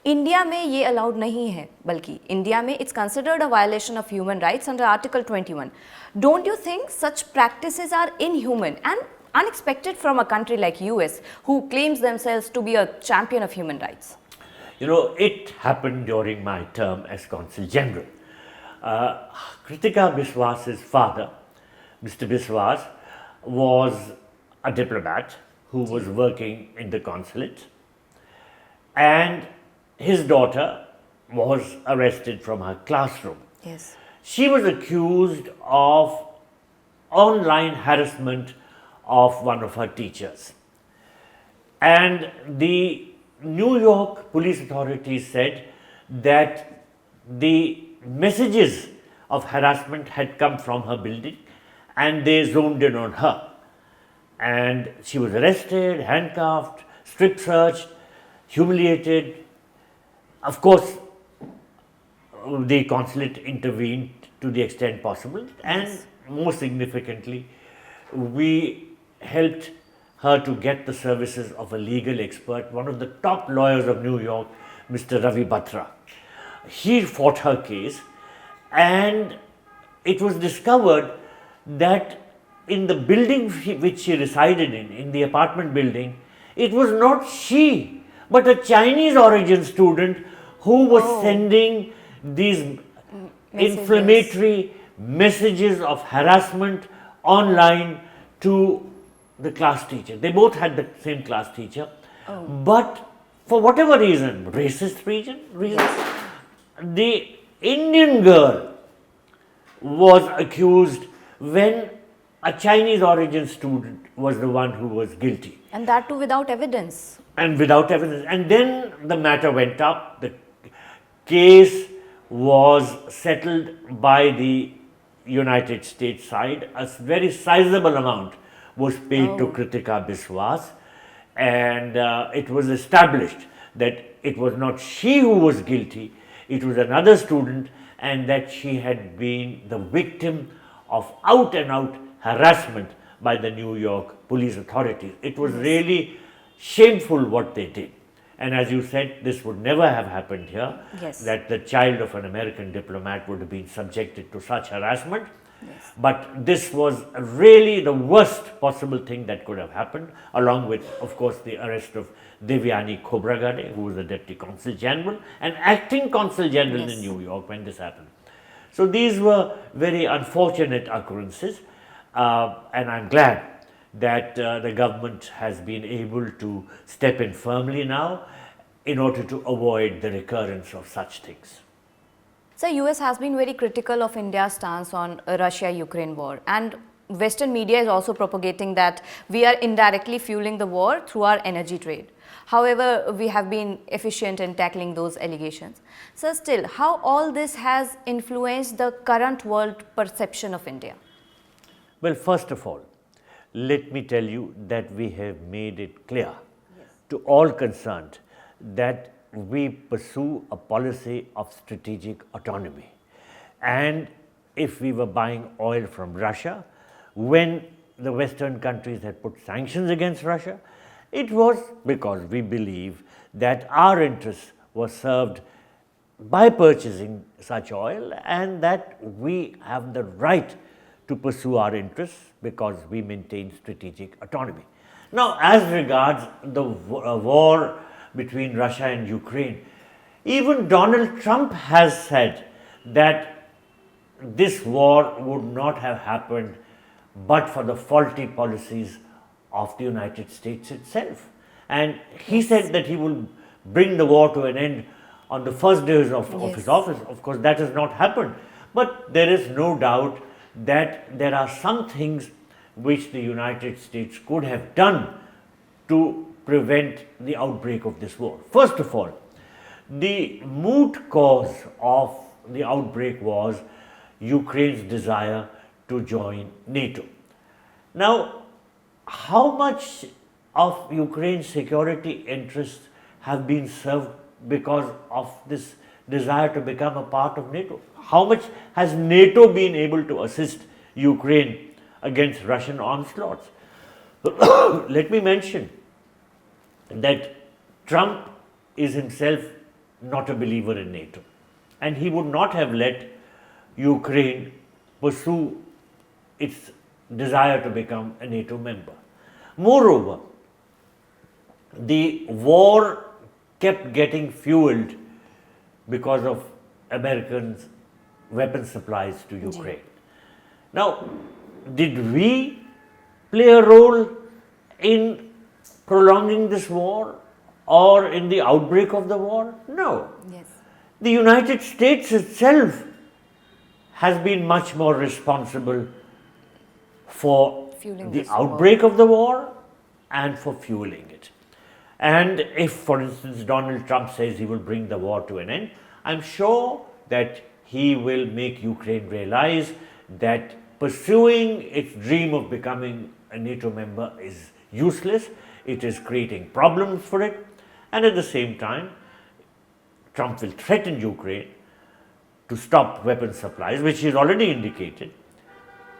India में ये allowed नहीं है, बल्कि इंडिया में it's considered a violation of human rights under article 21. Don't you think such practices are inhuman and unexpected from a country like US who claims themselves to be a champion of human rights? You know, it happened during my term as Consul General. Kritika Biswas's father, Mr. Biswas, was a diplomat who was working in the consulate, and his daughter was arrested from her classroom. Yes. She was accused of online harassment of one of her teachers, and the New York police authorities said that the messages of harassment had come from her building and they zoned in on her, and she was arrested, handcuffed, strip searched, humiliated. Of course, the consulate intervened to the extent possible, and more significantly, we helped her to get the services of a legal expert, one of the top lawyers of New York, Mr. Ravi Batra. He fought her case, and it was discovered that in the building which she resided in the apartment building, it was not she, but a Chinese origin student who was sending these inflammatory messages of harassment online to the class teacher. They both had the same class teacher, but for whatever reason, racist reasons, the Indian girl was accused when a Chinese origin student was the one who was guilty. And that too without evidence. And without evidence. And then the matter went up. The case was settled by the United States side. A very sizable amount was paid to Kritika Biswas, and it was established that it was not she who was guilty, it was another student, and that she had been the victim of out and out harassment by the New York police authorities. It was really shameful what they did. And as you said, this would never have happened here, that the child of an American diplomat would have been subjected to such harassment. Yes. But this was really the worst possible thing that could have happened, along with, of course, the arrest of Devyani Khobragade, who was the Deputy Consul General and acting Consul General in New York when this happened. So these were very unfortunate occurrences, and I'm glad that the government has been able to step in firmly now in order to avoid the recurrence of such things. So, US has been very critical of India's stance on Russia-Ukraine war, and Western media is also propagating that we are indirectly fueling the war through our energy trade. However, we have been efficient in tackling those allegations. So still, how all this has influenced the current world perception of India? Well, first of all, let me tell you that we have made it clear to all concerned that we pursue a policy of strategic autonomy. And if we were buying oil from Russia, when the Western countries had put sanctions against Russia, it was because we believe that our interests were served by purchasing such oil, and that we have the right to pursue our interests because we maintain strategic autonomy. Now, as regards the war between Russia and Ukraine, even Donald Trump has said that this war would not have happened but for the faulty policies of the United States itself. And he said that he will bring the war to an end on the first days of his office. Of course, that has not happened. But there is no doubt that there are some things which the United States could have done to prevent the outbreak of this war. First of all, the moot cause of the outbreak was Ukraine's desire to join NATO. Now, how much of Ukraine's security interests have been served because of this desire to become a part of NATO? How much has NATO been able to assist Ukraine against Russian onslaughts? Let me mention that Trump is himself not a believer in NATO, and he would not have let Ukraine pursue its desire to become a NATO member. Moreover, the war kept getting fueled because of Americans' weapon supplies to Ukraine. Now, did we play a role in prolonging this war or in the outbreak of the war? No. Yes. The United States itself has been much more responsible for Fueling the this war. outbreak of the war and for fueling it. And if, for instance, Donald Trump says he will bring the war to an end, I'm sure that he will make Ukraine realize that pursuing its dream of becoming a NATO member is useless. It is creating problems for it. And at the same time, Trump will threaten Ukraine to stop weapon supplies, which he's already indicated,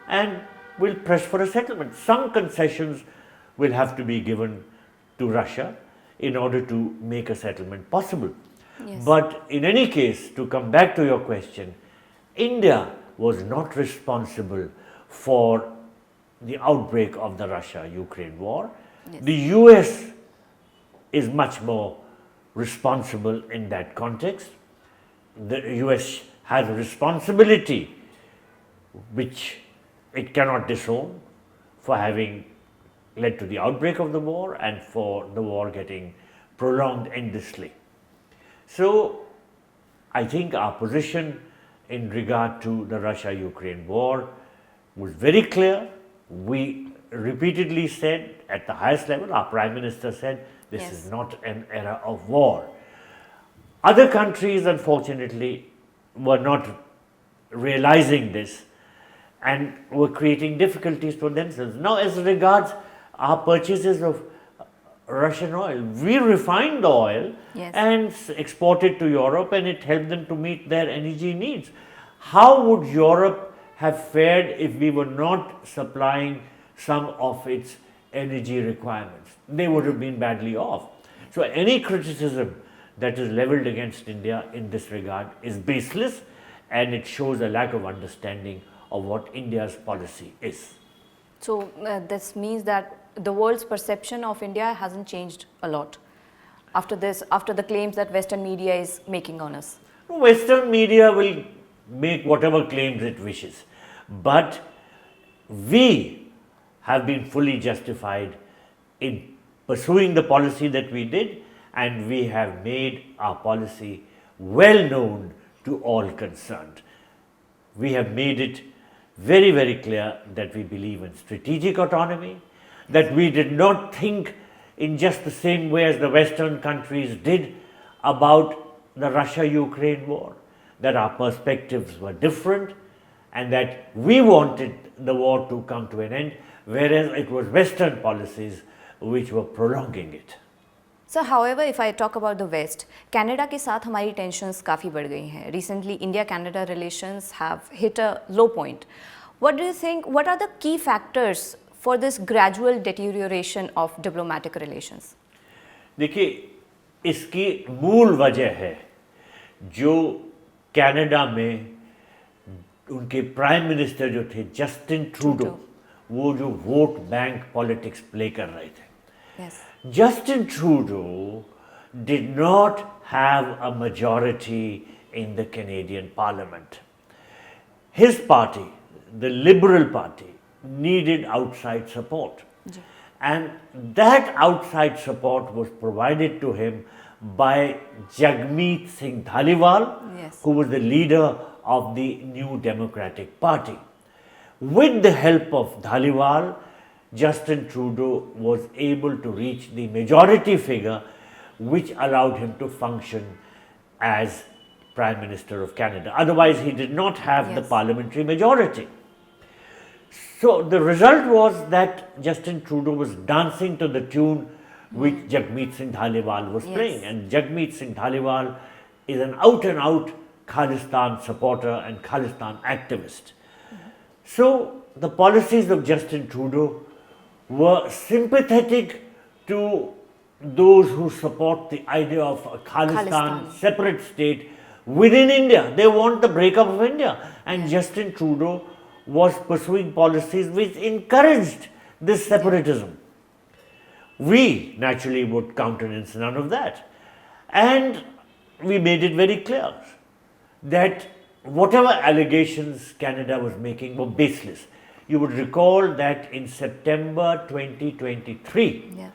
and will press for a settlement. Some concessions will have to be given to Russia in order to make a settlement possible. Yes. But in any case, to come back to your question, India was not responsible for the outbreak of the Russia-Ukraine war. Yes. The US is much more responsible in that context. The US has a responsibility which it cannot disown for having led to the outbreak of the war and for the war getting prolonged endlessly. So, I think our position in regard to the Russia-Ukraine war was very clear. We repeatedly said at the highest level, our Prime Minister said, this Yes. is not an era of war. Other countries, unfortunately, were not realizing this and were creating difficulties for themselves. Now, as regards our purchases of Russian oil, we refined the oil Yes. and exported to Europe, and it helped them to meet their energy needs. How would Europe have fared if we were not supplying some of its energy requirements? They would have been badly off. So any criticism that is leveled against India in this regard is baseless, and it shows a lack of understanding of what India's policy is. So this means that the world's perception of India hasn't changed a lot after this, after the claims that Western media is making on us. Western media will make whatever claims it wishes, but we have been fully justified in pursuing the policy that we did, and we have made our policy well known to all concerned. We have made it very, very clear that we believe in strategic autonomy, that we did not think in just the same way as the Western countries did about the Russia-Ukraine war, that our perspectives were different, and that we wanted the war to come to an end, whereas it was Western policies which were prolonging it. So, however, if I talk about the West, Canada के साथ हमारी tensions काफ़ी बढ़ गई हैं. Recently, India-Canada relations have hit a low point. What do you think? What are the key factors for this gradual deterioration of diplomatic relations? देखिए, इसकी मूल वजह है जो कनाडा में उनके प्राइम मिनिस्टर जो थे जस्टिन ट्रूडो, वो जो वोट बैंक पॉलिटिक्स प्ले कर रहे थे. Yes. Justin Trudeau did not have a majority in the Canadian Parliament. His party, the Liberal Party, needed outside support. And that outside support was provided to him by Jagmeet Singh Dhaliwal, Yes. who was the leader of the New Democratic Party. With the help of Dhaliwal, Justin Trudeau was able to reach the majority figure which allowed him to function as Prime Minister of Canada. Otherwise, he did not have the Yes. parliamentary majority. So, the result was that Justin Trudeau was dancing to the tune which Jagmeet Singh Dhaliwal was playing. And Jagmeet Singh Dhaliwal is an out and out Khalistan supporter and Khalistan activist. So, the policies of Justin Trudeau were sympathetic to those who support the idea of a Khalistan separate state within India. They want the breakup of India. And Justin Trudeau was pursuing policies which encouraged this separatism. We naturally would countenance none of that. And we made it very clear that whatever allegations Canada was making were baseless. You would recall that in September 2023,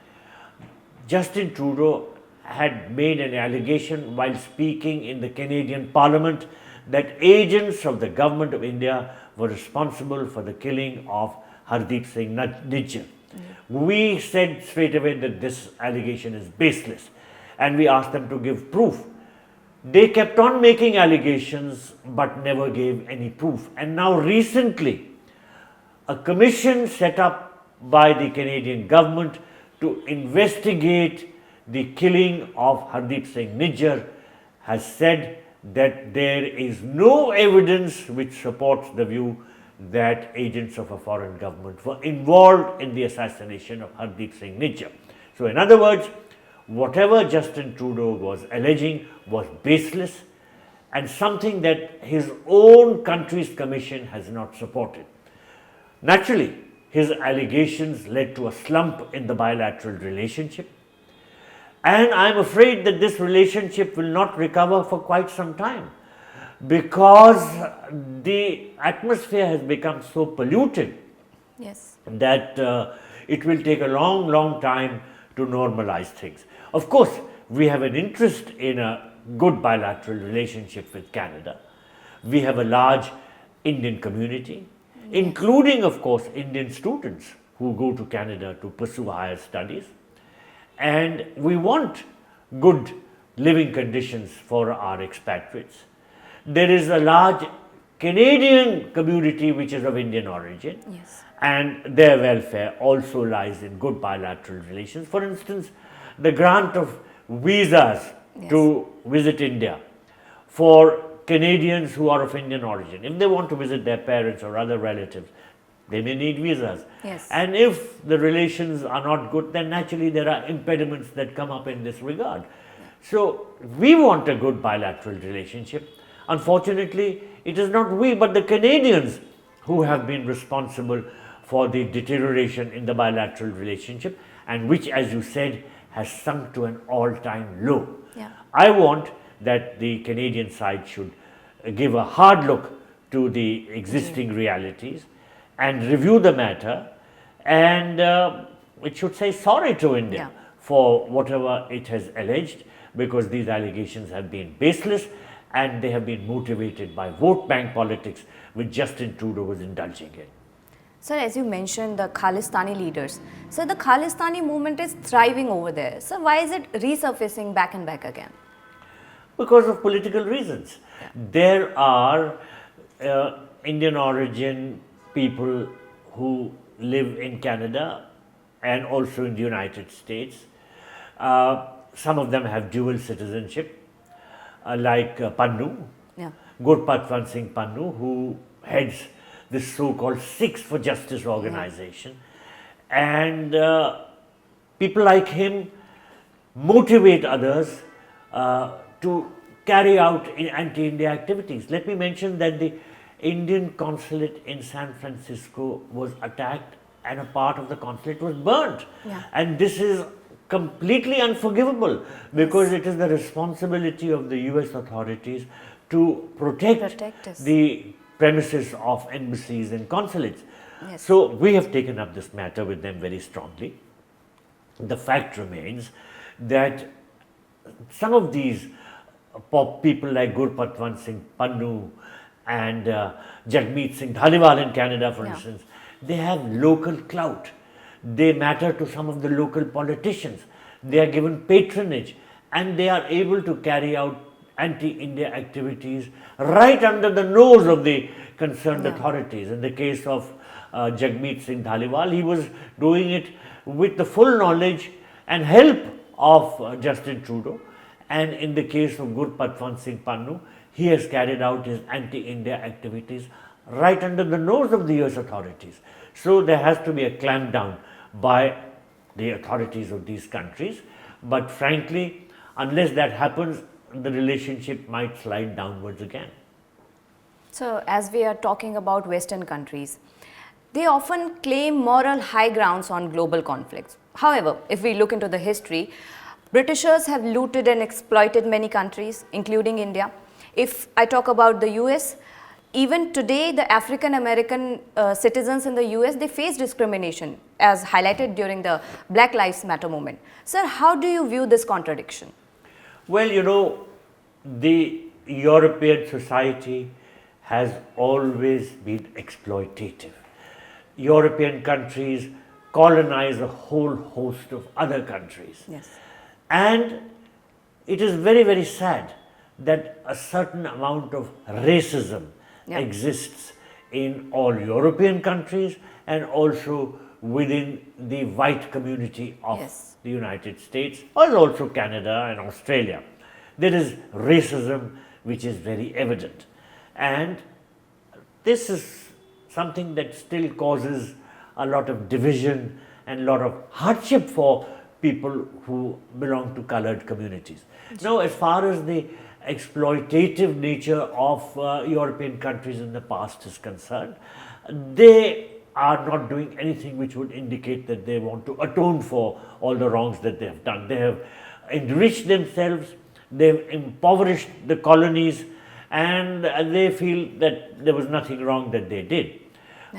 Justin Trudeau had made an allegation while speaking in the Canadian Parliament that agents of the government of India were responsible for the killing of Hardeep Singh Nijjar. We said straight away that this allegation is baseless, and we asked them to give proof. They kept on making allegations but never gave any proof. And now recently, a commission set up by the Canadian government to investigate the killing of Hardeep Singh Nijjar has said that there is no evidence which supports the view that agents of a foreign government were involved in the assassination of Hardeep Singh Nijjar. So, in other words, whatever Justin Trudeau was alleging was baseless and something that his own country's commission has not supported. Naturally, his allegations led to a slump in the bilateral relationship, and I am afraid that this relationship will not recover for quite some time because the atmosphere has become so polluted that it will take a long time to normalize things. Of course, we have an interest in a good bilateral relationship with Canada. We have a large Indian community, including, of course, Indian students who go to Canada to pursue higher studies. And we want good living conditions for our expatriates. There is a large Canadian community which is of Indian origin, and their welfare also lies in good bilateral relations. For instance, the grant of visas to visit India for Canadians who are of Indian origin. If they want to visit their parents or other relatives, they may need visas. And if the relations are not good, then naturally there are impediments that come up in this regard. So, we want a good bilateral relationship. Unfortunately, it is not we but the Canadians who have been responsible for the deterioration in the bilateral relationship, and which, as you said, has sunk to an all-time low. I want that the Canadian side should give a hard look to the existing realities and review the matter, and it should say sorry to India for whatever it has alleged, because these allegations have been baseless and they have been motivated by vote bank politics which Justin Trudeau was indulging in. Sir, as you mentioned, the Khalistani leaders. So, the Khalistani movement is thriving over there. So, why is it resurfacing back and back again? Because of political reasons. There are Indian origin people who live in Canada and also in the United States. Some of them have dual citizenship, like Pannu, Yeah. Gurpatwan Singh Pannu, who heads this so-called Sikhs for Justice organization. And people like him motivate others to carry out anti-India activities. Let me mention that the Indian consulate in San Francisco was attacked and a part of the consulate was burnt. Yeah. And this is completely unforgivable because it is the responsibility of the US authorities to protect us. the premises of embassies and consulates. Yes. So we have taken up this matter with them very strongly. The fact remains that some of these people like Gurpatwan Singh Pannu and Jagmeet Singh Dhaliwal in Canada, for instance, they have local clout. They matter to some of the local politicians. They are given patronage and they are able to carry out anti-India activities right under the nose of the concerned authorities. In the case of Jagmeet Singh Dhaliwal, he was doing it with the full knowledge and help of Justin Trudeau. And in the case of Gurpatwan Singh Pannu, he has carried out his anti-India activities right under the nose of the US authorities. So there has to be a clampdown by the authorities of these countries. But frankly, unless that happens, the relationship might slide downwards again. So, as we are talking about Western countries, they often claim moral high grounds on global conflicts. However, if we look into the history, Britishers have looted and exploited many countries, including India. If I talk about the US, even today the African American citizens in the US, they face discrimination as highlighted during the Black Lives Matter movement. Sir, how do you view this contradiction? Well, you know, the European society has always been exploitative. European countries colonize a whole host of other countries. Yes. And it is very, very sad that a certain amount of racism exists in all European countries and also within the white community of the United States, or also Canada and Australia. There is racism which is very evident. And this is something that still causes a lot of division and a lot of hardship for people who belong to colored communities. Now, as far as the exploitative nature of European countries in the past is concerned, they are not doing anything which would indicate that they want to atone for all the wrongs that they have done. They have enriched themselves, they've impoverished the colonies, and they feel that there was nothing wrong that they did.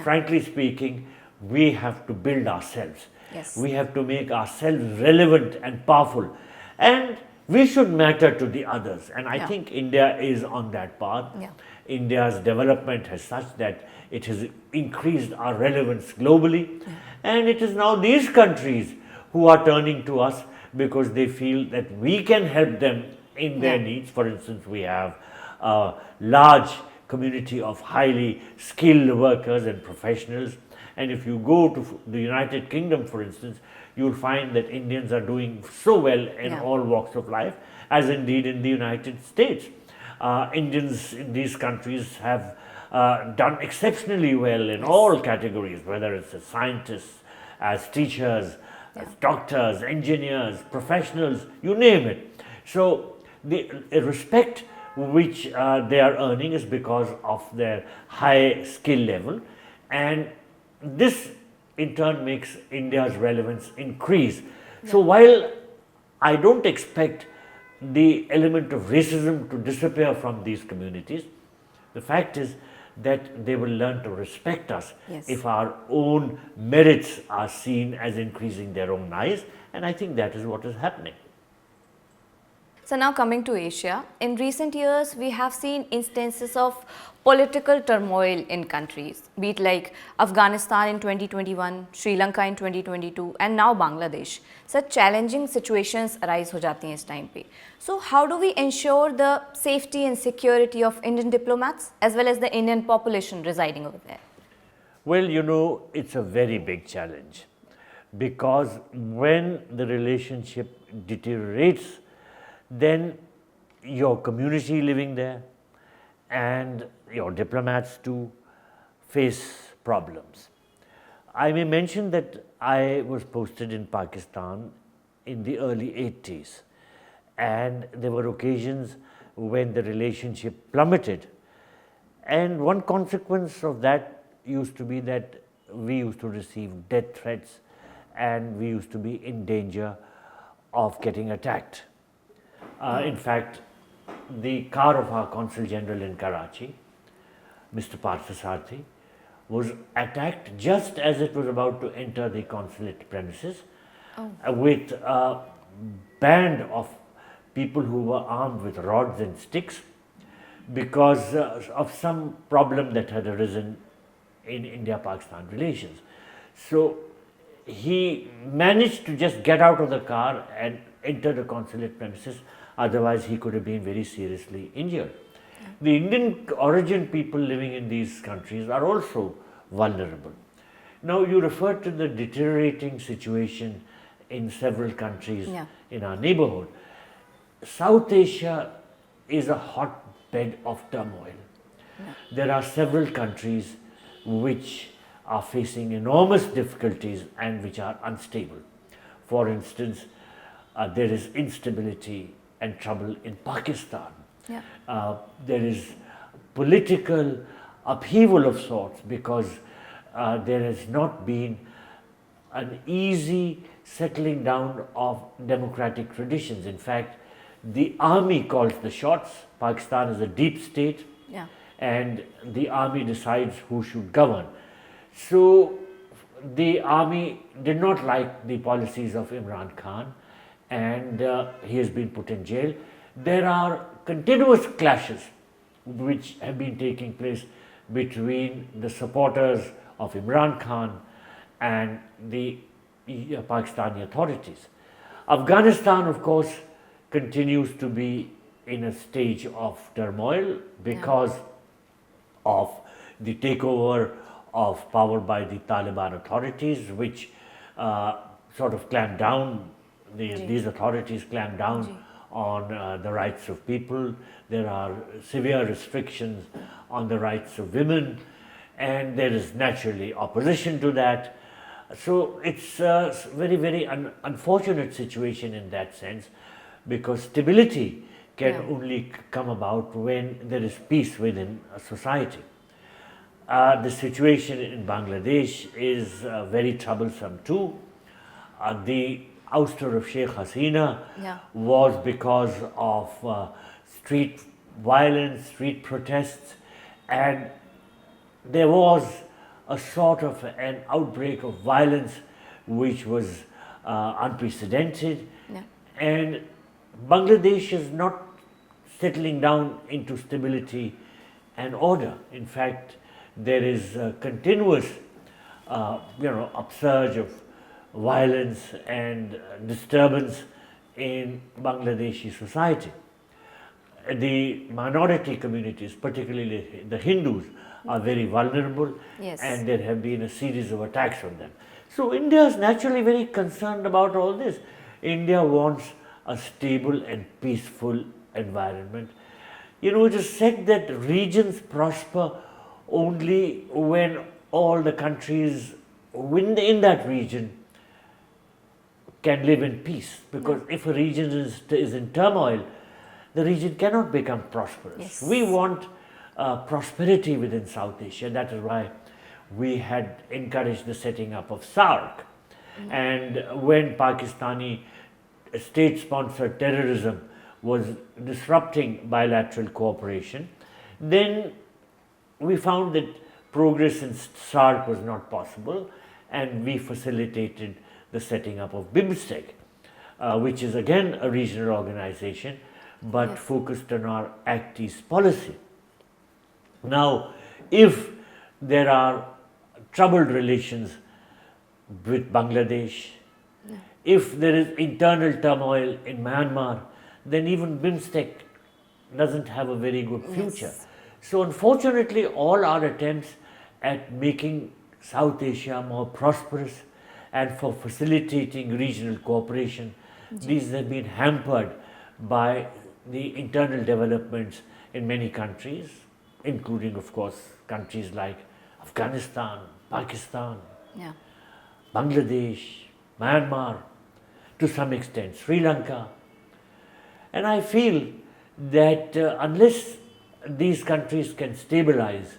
Frankly speaking, we have to build ourselves. We have to make ourselves relevant and powerful, and we should matter to the others. And I think India is on that path. India's development is such that it has increased our relevance globally, and it is now these countries who are turning to us because they feel that we can help them in their needs. For instance, we have a large community of highly skilled workers and professionals. And if you go to the United Kingdom, for instance, you will find that Indians are doing so well in all walks of life, as indeed in the United States. Indians in these countries have done exceptionally well in all categories, whether it's as scientists, as teachers, as doctors, engineers, professionals, you name it. So the respect which they are earning is because of their high skill level, and this in turn makes India's relevance increase. So while I don't expect the element of racism to disappear from these communities, the fact is that they will learn to respect us if our own merits are seen as increasing their own eyes, and I think that is what is happening. So now coming to Asia, in recent years we have seen instances of political turmoil in countries, be it like Afghanistan in 2021, Sri Lanka in 2022 and now Bangladesh. Such challenging situations arise ho jati hain is time pe. So how do we ensure the safety and security of Indian diplomats as well as the Indian population residing over there? Well, you know, it's a very big challenge because when the relationship deteriorates, then your community living there and your diplomats too face problems. I may mention that I was posted in Pakistan in the early 80s, and there were occasions when the relationship plummeted, and one consequence of that used to be that we used to receive death threats and we used to be in danger of getting attacked. In fact, the car of our Consul General in Karachi, Mr. Parthasarthi, was attacked just as it was about to enter the consulate premises with a band of people who were armed with rods and sticks because of some problem that had arisen in India-Pakistan relations. So he managed to just get out of the car and enter the consulate premises, otherwise he could have been very seriously injured. The Indian origin people living in these countries are also vulnerable. Now you referred to the deteriorating situation in several countries in our neighborhood. South Asia is a hotbed of turmoil. There are several countries which are facing enormous difficulties and which are unstable. For instance, there is instability and trouble in Pakistan. There is political upheaval of sorts because there has not been an easy settling down of democratic traditions. In fact, the army calls the shots. Pakistan is a deep state, and the army decides who should govern. So the army did not like the policies of Imran Khan, and he has been put in jail. There are continuous clashes which have been taking place between the supporters of Imran Khan and the Pakistani authorities. Afghanistan, of course, continues to be in a stage of turmoil because of the takeover of power by the Taliban authorities, which sort of clamped down, these authorities clamped down on the rights of people. There are severe restrictions on the rights of women, and there is naturally opposition to that. So it's a very, very unfortunate situation in that sense, because stability can only come about when there is peace within a society. The situation in Bangladesh is very troublesome too. The ouster of Sheikh Hasina was because of street violence, street protests, and there was a sort of an outbreak of violence which was unprecedented, and Bangladesh is not settling down into stability and order. In fact, there is a continuous upsurge of violence and disturbance in Bangladeshi society. The minority communities, particularly the Hindus, are very vulnerable, and there have been a series of attacks on them. So India is naturally very concerned about all this. India wants a stable and peaceful environment. It is said that regions prosper only when all the countries in that region can live in peace, because if a region is in turmoil, the region cannot become prosperous. We want prosperity within South Asia. That is why we had encouraged the setting up of SAARC. And when Pakistani state-sponsored terrorism was disrupting bilateral cooperation, then we found that progress in SAARC was not possible, and we facilitated the setting up of BIMSTEC, which is again a regional organization but focused on our Act East policy. Now, if there are troubled relations with Bangladesh, if there is internal turmoil in Myanmar, then even BIMSTEC doesn't have a very good future. So unfortunately, all our attempts at making South Asia more prosperous and for facilitating regional cooperation, these have been hampered by the internal developments in many countries, including, of course, countries like Afghanistan, Pakistan, Bangladesh, Myanmar, to some extent, Sri Lanka. And I feel that unless these countries can stabilize,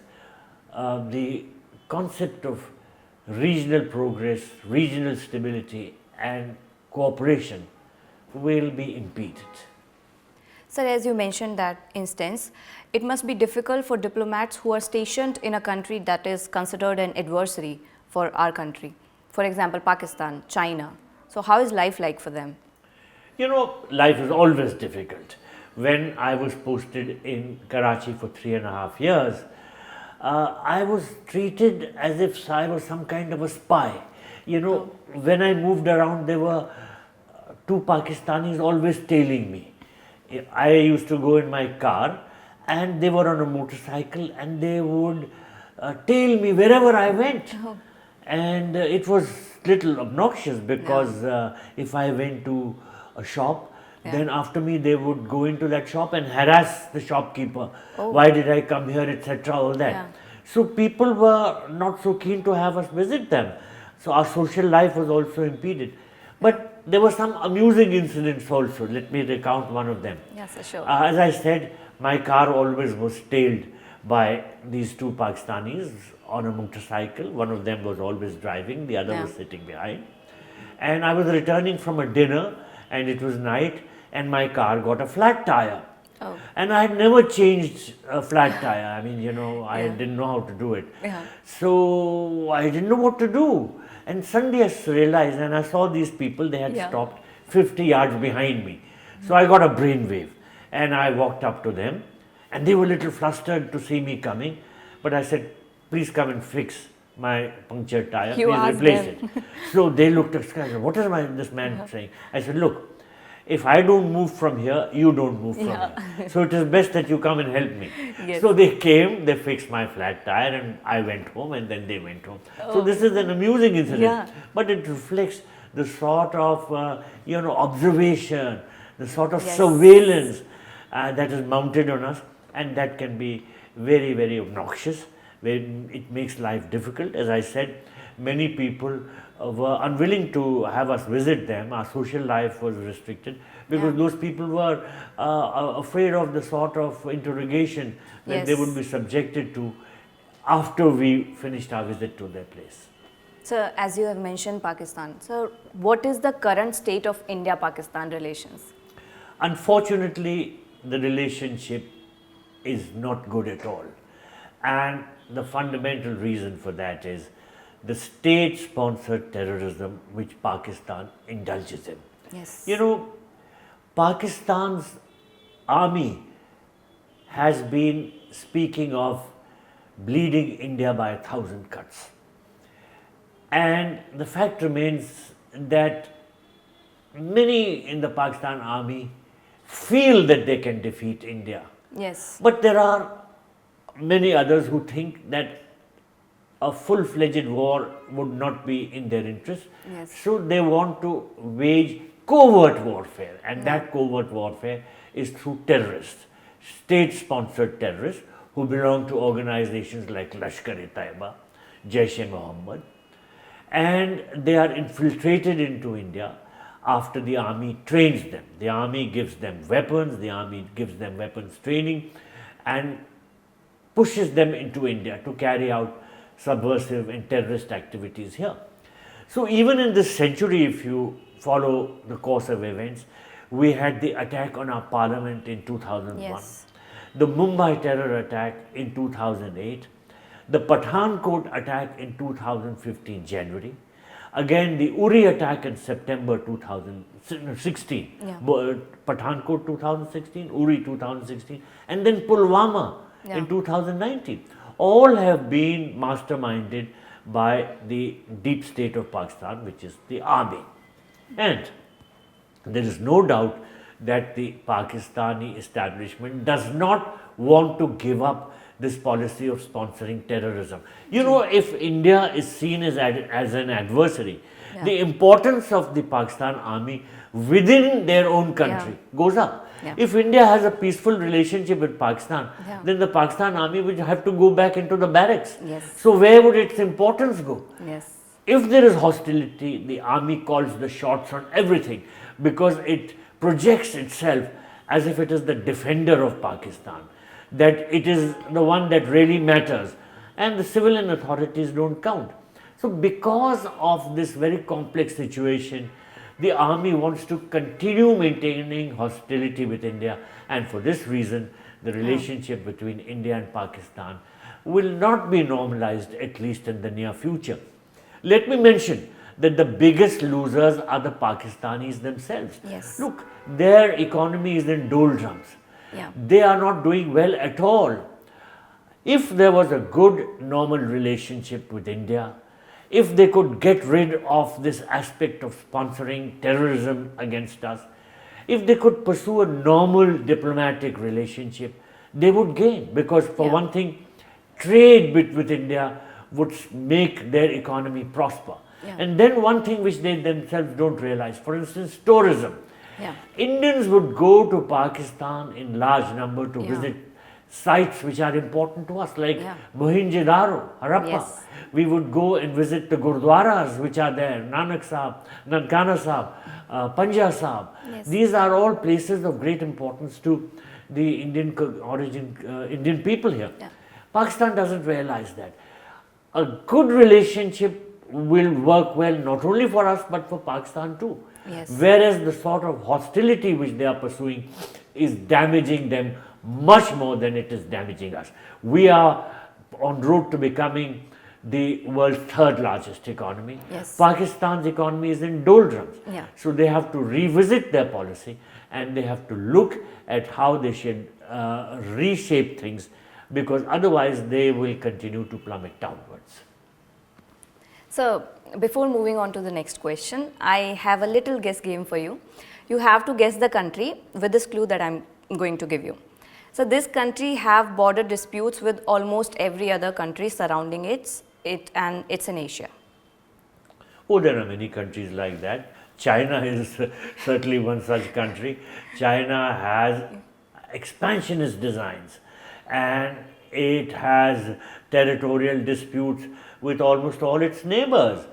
the concept of regional progress, regional stability and cooperation will be impeded. Sir, as you mentioned that instance, it must be difficult for diplomats who are stationed in a country that is considered an adversary for our country. For example, Pakistan, China. So how is life like for them? You know, life is always difficult. When I was posted in Karachi for 3.5 years, I was treated as if I was some kind of a spy. You know, when I moved around, there were two Pakistanis always tailing me. I used to go in my car and they were on a motorcycle and they would tail me wherever I went. And it was little obnoxious because if I went to a shop, then after me they would go into that shop and harass the shopkeeper. Why did I come here, etc. all that. So people were not so keen to have us visit them. So our social life was also impeded. But there were some amusing incidents also. Let me recount one of them. Yes, sure. As I said, my car always was tailed by these two Pakistanis on a motorcycle. One of them was always driving, the other was sitting behind. And I was returning from a dinner and it was night and my car got a flat tire. And I had never changed a flat tire. I mean, you know, I didn't know how to do it. So I didn't know what to do. And suddenly I realized, and I saw these people, they had stopped 50 yards behind me. So I got a brainwave and I walked up to them and they were a little flustered to see me coming. But I said, please come and fix my punctured tire, please replace it. So they looked at me, what is this man saying? I said, look, if I don't move from here, you don't move from here. So it is best that you come and help me. So they came, they fixed my flat tire and I went home and then they went home. So this is an amusing incident, but it reflects the sort of, you know, observation, the sort of surveillance that is mounted on us, and that can be very, very obnoxious. It makes life difficult. As I said, many people were unwilling to have us visit them. Our social life was restricted because those people were afraid of the sort of interrogation that they would be subjected to after we finished our visit to their place. So, as you have mentioned Pakistan, so what is the current state of India-Pakistan relations? Unfortunately, the relationship is not good at all. And the fundamental reason for that is the state-sponsored terrorism which Pakistan indulges in. You know, Pakistan's army has been speaking of bleeding India by 1,000 cuts. And the fact remains that many in the Pakistan army feel that they can defeat India. But there are many others who think that a full-fledged war would not be in their interest. So they want to wage covert warfare, and that covert warfare is through terrorists, state-sponsored terrorists who belong to organizations like Lashkar-e-Taiba, Jaish-e-Mohammed, and they are infiltrated into India after the army trains them. The army gives them weapons, the army gives them weapons training and pushes them into India to carry out subversive and terrorist activities here. So even in this century, if you follow the course of events, we had the attack on our parliament in 2001, the Mumbai terror attack in 2008, the Pathankot attack in 2015 January, Again, the Uri attack in September 2016, Pathankot 2016, Uri 2016, and then Pulwama in 2019. All have been masterminded by the deep state of Pakistan, which is the army. And there is no doubt that the Pakistani establishment does not want to give up this policy of sponsoring terrorism. You know, if India is seen as an adversary, the importance of the Pakistan army within their own country goes up. If India has a peaceful relationship with Pakistan, then the Pakistan army would have to go back into the barracks. So where would its importance go? If there is hostility, the army calls the shots on everything because it projects itself as if it is the defender of Pakistan, that it is the one that really matters, and the civilian authorities don't count. So because of this very complex situation, the army wants to continue maintaining hostility with India, and for this reason, the relationship between India and Pakistan will not be normalized, at least in the near future. Let me mention that the biggest losers are the Pakistanis themselves. Look, their economy is in doldrums. They are not doing well at all. If there was a good, normal relationship with India, if they could get rid of this aspect of sponsoring terrorism against us, if they could pursue a normal diplomatic relationship, they would gain. Because for one thing, trade with India would make their economy prosper. And then one thing which they themselves don't realize, for instance, tourism. Indians would go to Pakistan in large number to visit sites which are important to us, like Mohenjo-daro, Harappa. We would go and visit the Gurdwaras which are there, Nanak Sahib, Nankana Sahib, Panja Sahib. These are all places of great importance to the Indian Indian people here. Pakistan doesn't realize that. A good relationship will work well not only for us but for Pakistan too. Whereas the sort of hostility which they are pursuing is damaging them much more than it is damaging us. We are en route to becoming the world's third largest economy. Pakistan's economy is in doldrums. So they have to revisit their policy and they have to look at how they should reshape things, because otherwise they will continue to plummet downwards. So, before moving on to the next question, I have a little guess game for you. You have to guess the country with this clue that I'm going to give you. So, this country have border disputes with almost every other country surrounding it and it's in Asia. Oh, there are many countries like that. China is certainly one such country. China has expansionist designs and it has territorial disputes with almost all its neighbors.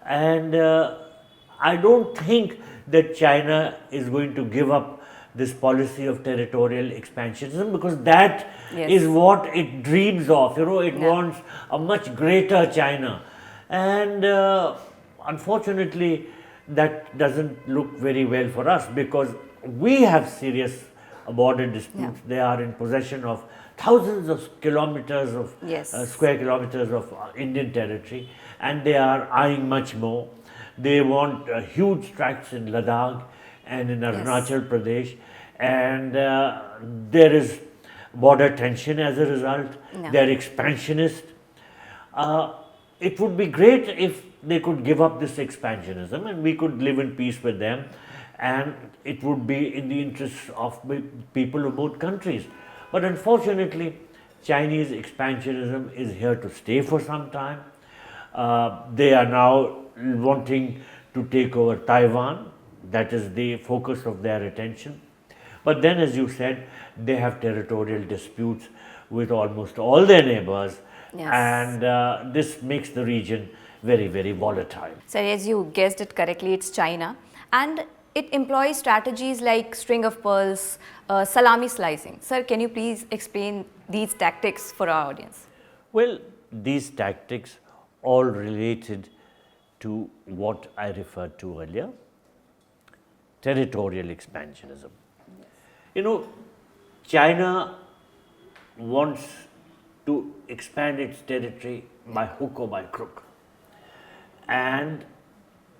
And I don't think that China is going to give up this policy of territorial expansionism, because that is what it dreams of. You know, it wants a much greater China. And unfortunately, that doesn't look very well for us, because we have serious border disputes. They are in possession of thousands of kilometers of square kilometers of Indian territory, and they are eyeing much more. They want huge tracts in Ladakh and in Arunachal Pradesh, and there is border tension as a result. They are expansionist. It would be great if they could give up this expansionism and we could live in peace with them, and it would be in the interests of people of both countries. But unfortunately, Chinese expansionism is here to stay for some time. They are now wanting to take over Taiwan. That is the focus of their attention. But then, as you said, they have territorial disputes with almost all their neighbors, and this makes the region very, very volatile. So, as you guessed it correctly, it's China, and it employs strategies like string of pearls, salami slicing. Sir, can you please explain these tactics for our audience? Well, these tactics all related to what I referred to earlier, territorial expansionism. You know, China wants to expand its territory by hook or by crook. And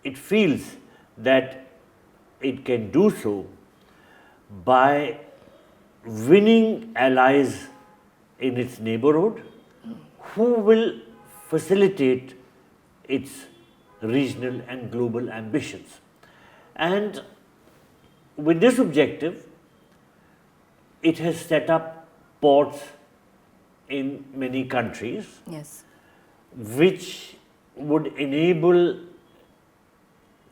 it feels that it can do so by winning allies in its neighborhood who will facilitate its regional and global ambitions. And with this objective, it has set up ports in many countries, Yes. which would enable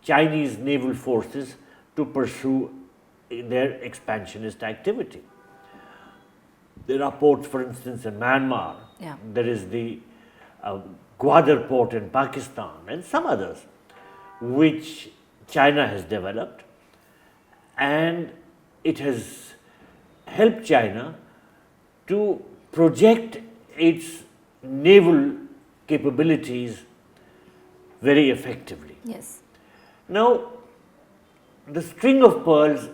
Chinese naval forces to pursue their expansionist activity. There are ports, for instance, in Myanmar. Yeah. There is the Gwadar port in Pakistan and some others, which China has developed, and it has helped China to project its naval capabilities very effectively. Yes. Now, the string of pearls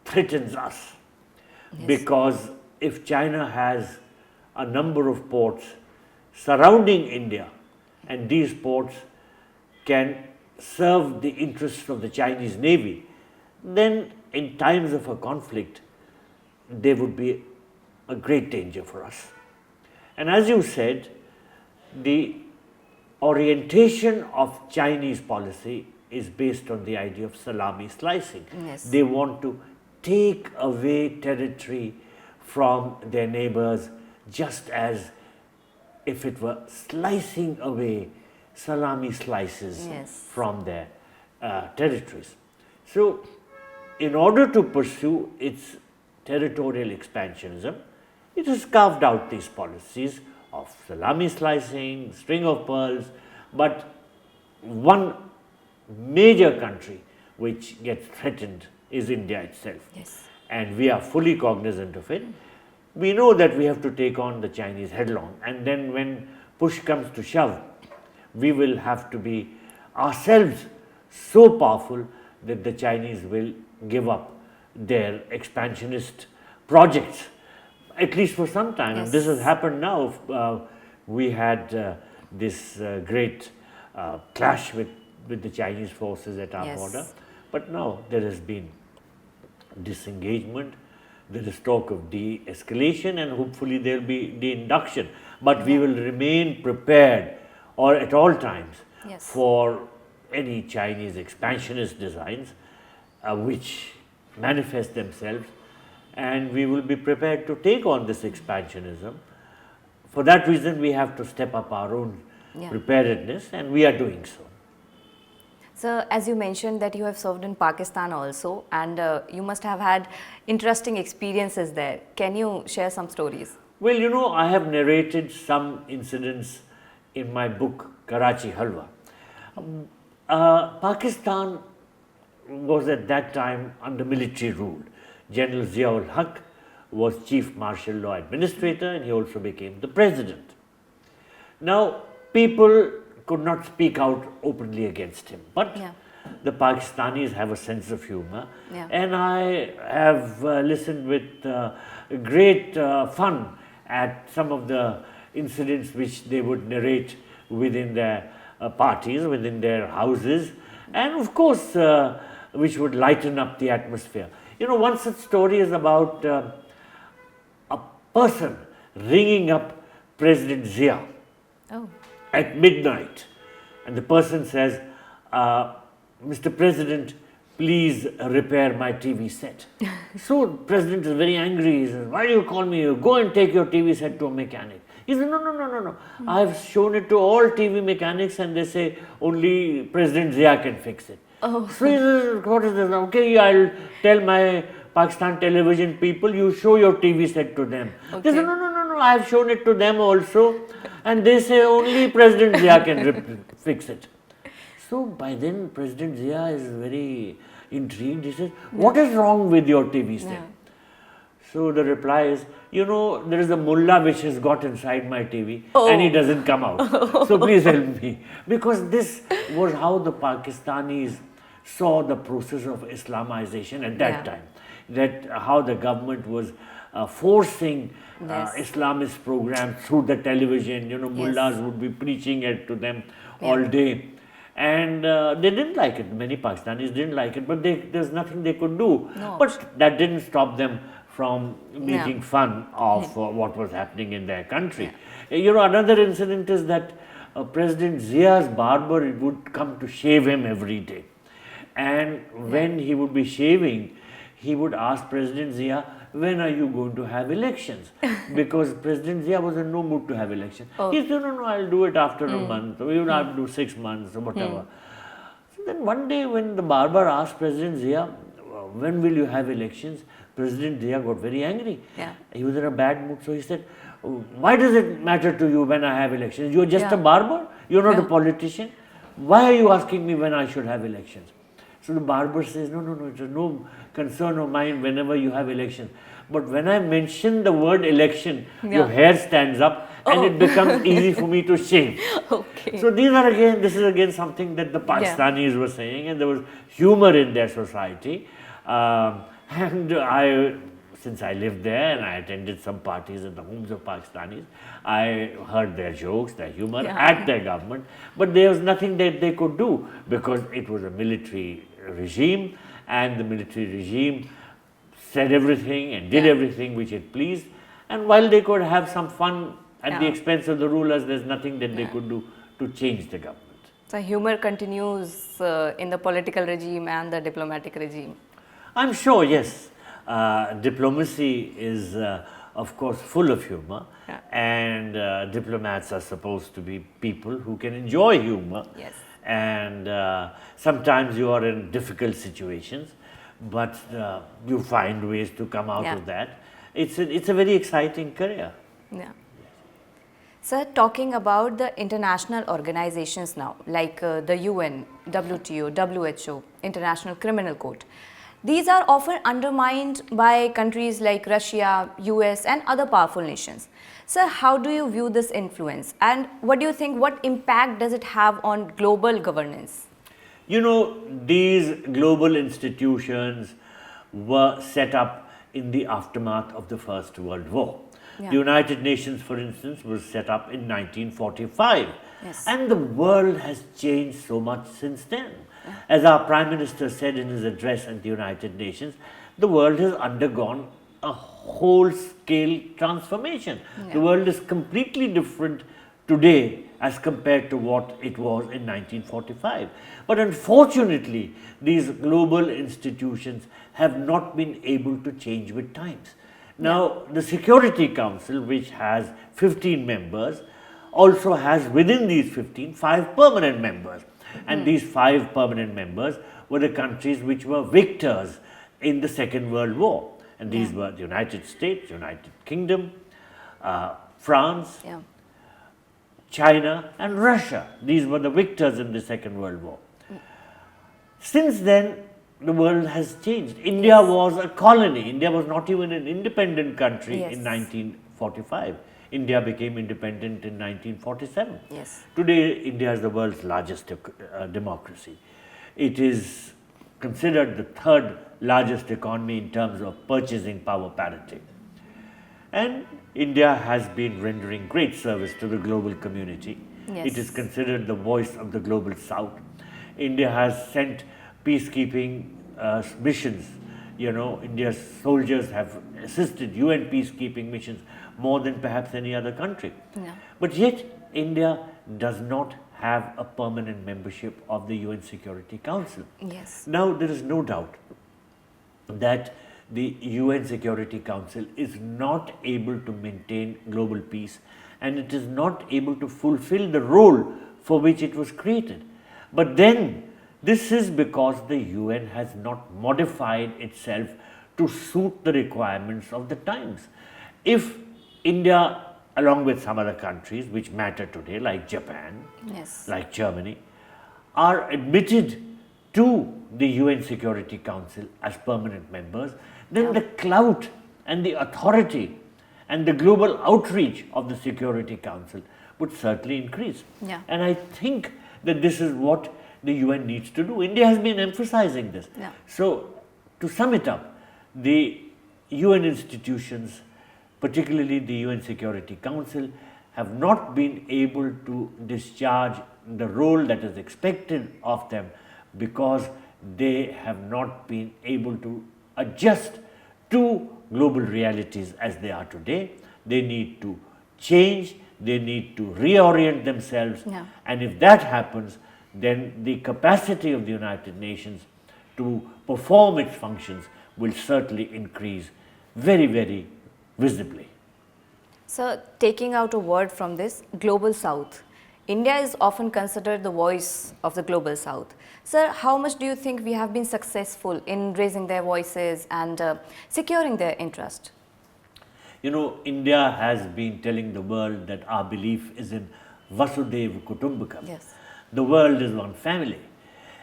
threatens us because if China has a number of ports surrounding India and these ports can serve the interests of the Chinese Navy, then in times of a conflict, they would be a great danger for us. And as you said, the orientation of Chinese policy is based on the idea of salami slicing. Yes. They want to take away territory from their neighbors just as if it were slicing away salami slices from their territories. So, in order to pursue its territorial expansionism, it has carved out these policies of salami slicing, string of pearls, but one major country which gets threatened is India itself. Yes. And we are fully cognizant of it. We know that we have to take on the Chinese headlong, and then when push comes to shove, we will have to be ourselves so powerful that the Chinese will give up their expansionist projects, at least for some time. And this has happened now. We had this great clash with the Chinese forces at our border, but now there has been disengagement. There is talk of de-escalation, and hopefully there will be de-induction. But we will remain prepared, or at all times, for any Chinese expansionist designs which manifest themselves, and we will be prepared to take on this expansionism. For that reason, we have to step up our own preparedness, and we are doing so. So, as you mentioned that you have served in Pakistan also, and you must have had interesting experiences there. Can you share some stories? Well, you know, I have narrated some incidents in my book, Karachi Halwa. Pakistan was at that time under military rule. General Zia-ul Haq was Chief Martial Law Administrator, and he also became the President. Now, people could not speak out openly against him, but the Pakistanis have a sense of humor, and I have listened with great fun at some of the incidents which they would narrate within their parties, within their houses, and of course which would lighten up the atmosphere. You know, one such story is about a person ringing up President Zia at midnight, and the person says, Mr. President, please repair my TV set. So the President is very angry. He says, why do you call me? Go and take your TV set to a mechanic. He says, no. I've shown it to all TV mechanics and they say only President Zia can fix it. So he says, what is this? Okay, I'll tell my Pakistan television people, you show your TV set to them. They say, no, I've shown it to them also. And they say only President Zia can fix it. So by then President Zia is very intrigued. He says, what is wrong with your TV set? So the reply is, you know, there is a mullah which has got inside my TV and he doesn't come out. So please help me. Because this was how the Pakistanis saw the process of Islamization at that time. That how the government was forcing Islamist programs through the television. You know, mullahs would be preaching it to them all day. And they didn't like it. Many Pakistanis didn't like it, but there's nothing they could do. No. But that didn't stop them from making fun of what was happening in their country. You know, another incident is that President Zia's barber would come to shave him every day. And when he would be shaving, he would ask President Zia, when are you going to have elections? Because President Zia was in no mood to have elections. He said, no, I'll do it after a month, or you will have to do 6 months or whatever. So then one day when the barber asked President Zia, when will you have elections? President Zia got very angry. He was in a bad mood, so he said, why does it matter to you when I have elections? You're just a barber, you're not a politician. Why are you asking me when I should have elections? So the barber says, no, it's no concern of mine whenever you have elections. But when I mention the word election, your hair stands up and it becomes easy for me to shave. So this is again something that the Pakistanis were saying, and there was humor in their society. And since I lived there and I attended some parties in the homes of Pakistanis, I heard their jokes, their humor at their government, but there was nothing that they could do because it was a military regime, and the military regime said everything and did everything which it pleased. And while they could have some fun at the expense of the rulers, there's nothing that they could do to change the government. So humor continues in the political regime and the diplomatic regime. I'm sure, yes. Diplomacy is, of course, full of humor, and diplomats are supposed to be people who can enjoy humor. And sometimes you are in difficult situations, but you find ways to come out of that. It's a very exciting career. Sir, talking about the international organizations now, like the UN, WTO, WHO, International Criminal Court, these are often undermined by countries like Russia, US and other powerful nations. Sir, how do you view this influence, and what do you think, what impact does it have on global governance? You know, these global institutions were set up in the aftermath of the First World War. The United Nations, for instance, was set up in 1945. And the world has changed so much since then. As our Prime Minister said in his address at the United Nations, the world has undergone a whole-scale transformation. The world is completely different today as compared to what it was in 1945. But unfortunately, these global institutions have not been able to change with times. Now, the Security Council, which has 15 members, also has within these 15, 5 permanent members. And these 5 permanent members were the countries which were victors in the Second World War. And these were the United States, United Kingdom, France, China and Russia. These were the victors in the Second World War. Since then, the world has changed. India was a colony. India was not even an independent country in 1945. India became independent in 1947. Today, India is the world's largest democracy. It is considered the 3rd largest economy in terms of purchasing power parity. And India has been rendering great service to the global community. It is considered the voice of the global south. India has sent peacekeeping missions. You know, India's soldiers have assisted UN peacekeeping missions more than perhaps any other country. But yet, India does not have a permanent membership of the UN Security Council. Now, there is no doubt that the UN Security Council is not able to maintain global peace, and it is not able to fulfill the role for which it was created. But then, this is because the UN has not modified itself to suit the requirements of the times. If India, along with some other countries which matter today, like Japan, like Germany, are admitted to the UN Security Council as permanent members, then the clout and the authority and the global outreach of the Security Council would certainly increase. And I think that this is what the UN needs to do. India has been emphasizing this. So, to sum it up, the UN institutions, particularly the UN Security Council, have not been able to discharge the role that is expected of them because they have not been able to adjust to global realities as they are today. They need to change, they need to reorient themselves, and if that happens, then the capacity of the United Nations to perform its functions will certainly increase very, very visibly. So, taking out a word from this, Global South. India is often considered the voice of the Global South. Sir, how much do you think we have been successful in raising their voices and securing their interest? You know, India has been telling the world that our belief is in Vasudhaiva Kutumbakam. Yes. The world is one family.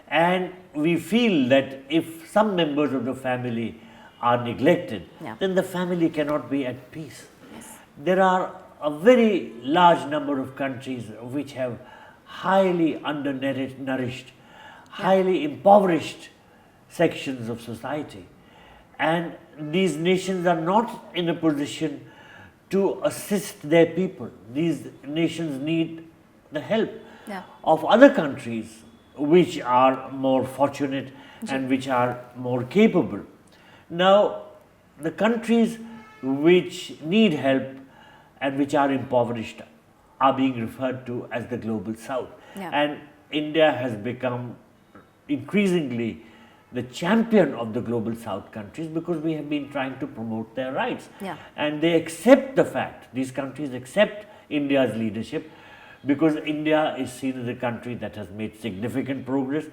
And we feel that if some members of the family are neglected, then the family cannot be at peace. Yes. There are a very large number of countries which have highly undernourished, highly impoverished sections of society. And these nations are not in a position to assist their people. These nations need the help of other countries which are more fortunate and which are more capable. Now, the countries which need help and which are impoverished are being referred to as the Global South. And India has become increasingly the champion of the Global South countries because we have been trying to promote their rights. And they accept the fact, these countries accept India's leadership because India is seen as a country that has made significant progress,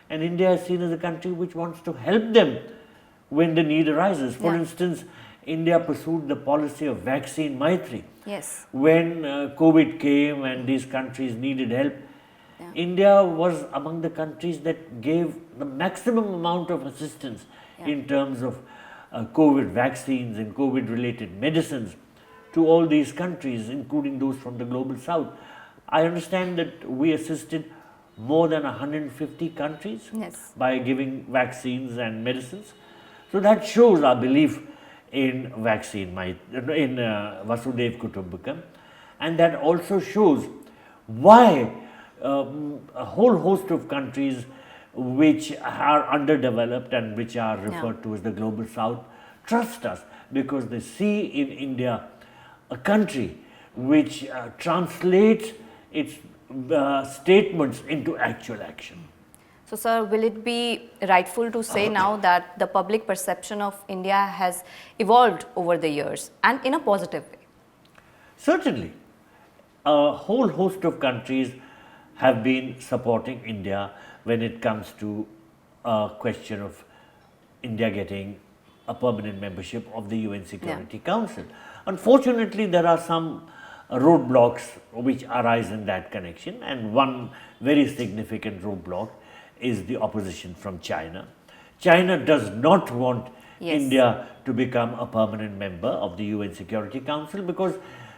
and India is seen as a country which wants to help them when the need arises. For instance, India pursued the policy of vaccine Maitri. When COVID came and these countries needed help, India was among the countries that gave the maximum amount of assistance in terms of COVID vaccines and COVID related medicines to all these countries, including those from the Global South. I understand that we assisted more than 150 countries by giving vaccines and medicines. So that shows our belief in Vasudhaiva Kutumbakam, and that also shows why a whole host of countries which are underdeveloped and which are referred to as the Global South trust us, because they see in India a country which translates its statements into actual action. So, sir, will it be rightful to say now that the public perception of India has evolved over the years and in a positive way? Certainly. A whole host of countries have been supporting India when it comes to a question of India getting a permanent membership of the UN Security Council. Unfortunately, there are some roadblocks which arise in that connection, and one very significant roadblock is the opposition from China. China does not want India to become a permanent member of the UN Security Council because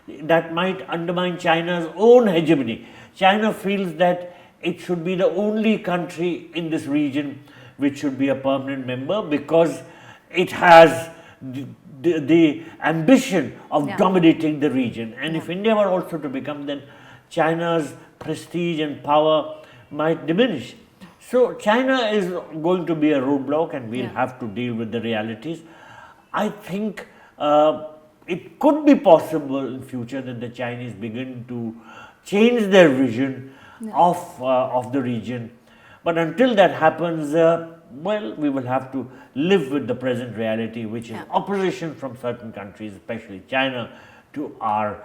that might undermine China's own hegemony. China feels that it should be the only country in this region which should be a permanent member because it has the ambition of dominating the region. And if India were also to become, then China's prestige and power might diminish. So China is going to be a roadblock, and we'll have to deal with the realities. I think it could be possible in future that the Chinese begin to change their vision of the region. But until that happens, well, we will have to live with the present reality, which is opposition from certain countries, especially China, to our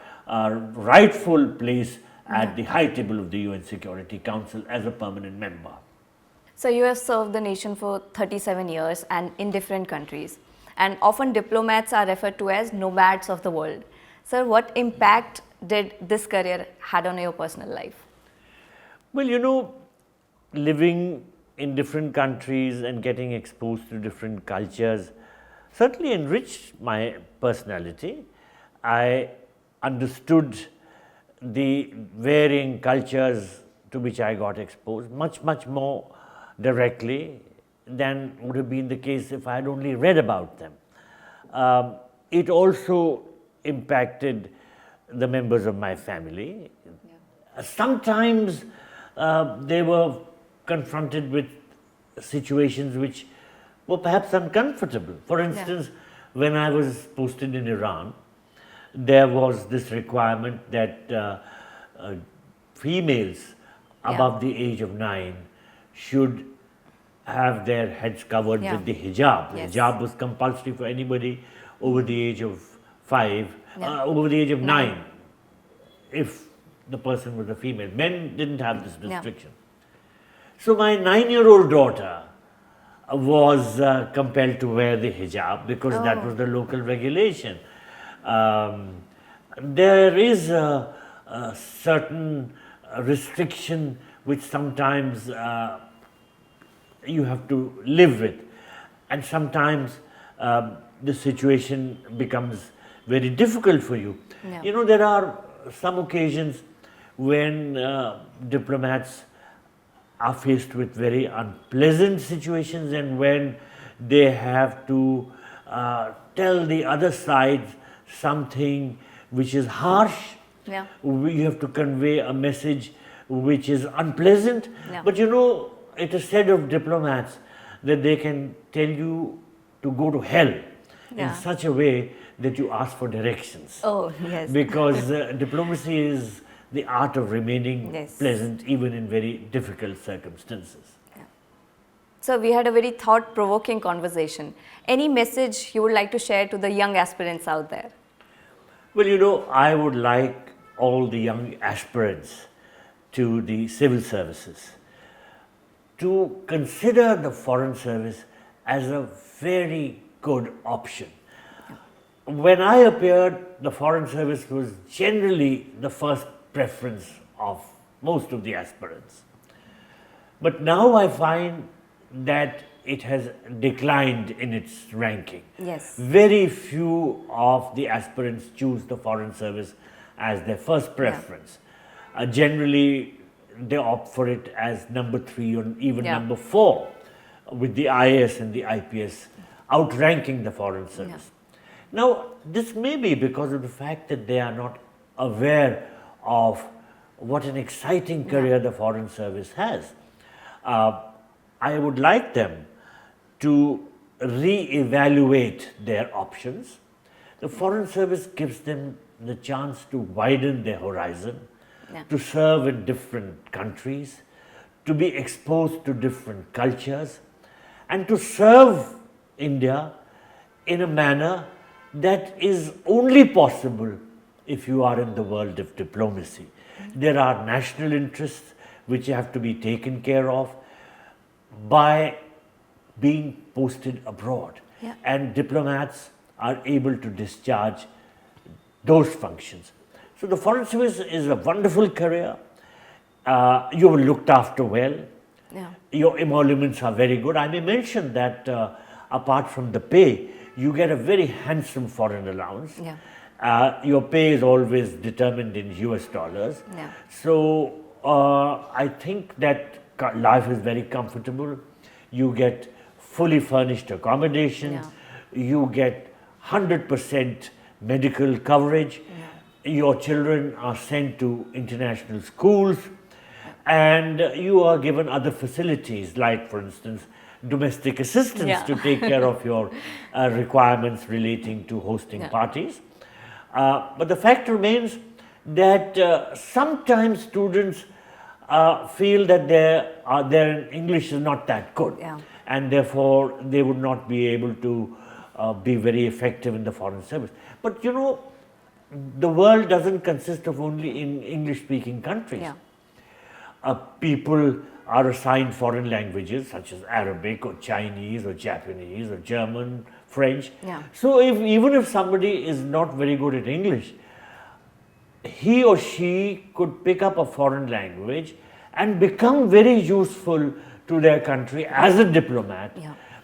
rightful place at the high table of the UN Security Council as a permanent member. So, you have served the nation for 37 years and in different countries, and often diplomats are referred to as nomads of the world. Sir, what impact did this career had on your personal life? Well, you know, living in different countries and getting exposed to different cultures certainly enriched my personality. I understood the varying cultures to which I got exposed much more directly than would have been the case if I had only read about them. It also impacted the members of my family. Sometimes they were confronted with situations which were perhaps uncomfortable. For instance, when I was posted in Iran, there was this requirement that females above the age of 9 should have their heads covered with the hijab. Yes. Hijab was compulsory for anybody over the age of 5, over the age of 9, if the person was a female. Men didn't have this restriction. So my 9-year-old daughter was compelled to wear the hijab because that was the local regulation. There is a certain restriction which sometimes you have to live with, and sometimes the situation becomes very difficult for you. You know, there are some occasions when diplomats are faced with very unpleasant situations, and when they have to tell the other side something which is harsh. You have to convey a message which is unpleasant. But you know, it is said of diplomats that they can tell you to go to hell in such a way that you ask for directions. Oh, yes. Because diplomacy is the art of remaining pleasant even in very difficult circumstances. So we had a very thought-provoking conversation. Any message you would like to share to the young aspirants out there? Well, you know, I would like all the young aspirants to the civil services to consider the foreign service as a very good option. When I appeared, the foreign service was generally the first preference of most of the aspirants. But now I find that it has declined in its ranking. Very few of the aspirants choose the foreign service as their first preference. Generally, they opt for it as number 3 or even number 4, with the IAS and the IPS outranking the foreign service. Now, this may be because of the fact that they are not aware of what an exciting career the foreign service has. I would like them to re-evaluate their options. The foreign service gives them the chance to widen their horizon, to serve in different countries, to be exposed to different cultures, and to serve India in a manner that is only possible if you are in the world of diplomacy. There are national interests which have to be taken care of by being posted abroad, and diplomats are able to discharge those functions. So the foreign service is a wonderful career. You were looked after well. Your emoluments are very good. I may mention that apart from the pay, you get a very handsome foreign allowance. Your pay is always determined in US dollars. So I think that life is very comfortable. You get fully furnished accommodation. You get 100% medical coverage. Your children are sent to international schools, and you are given other facilities, like, for instance, domestic assistance to take care of your requirements relating to hosting parties. But the fact remains that sometimes students feel that their English is not that good, and therefore they would not be able to be very effective in the foreign service. But you know, the world doesn't consist of only in English-speaking countries. People are assigned foreign languages such as Arabic or Chinese or Japanese or German, French. So even if somebody is not very good at English, he or she could pick up a foreign language and become very useful to their country as a diplomat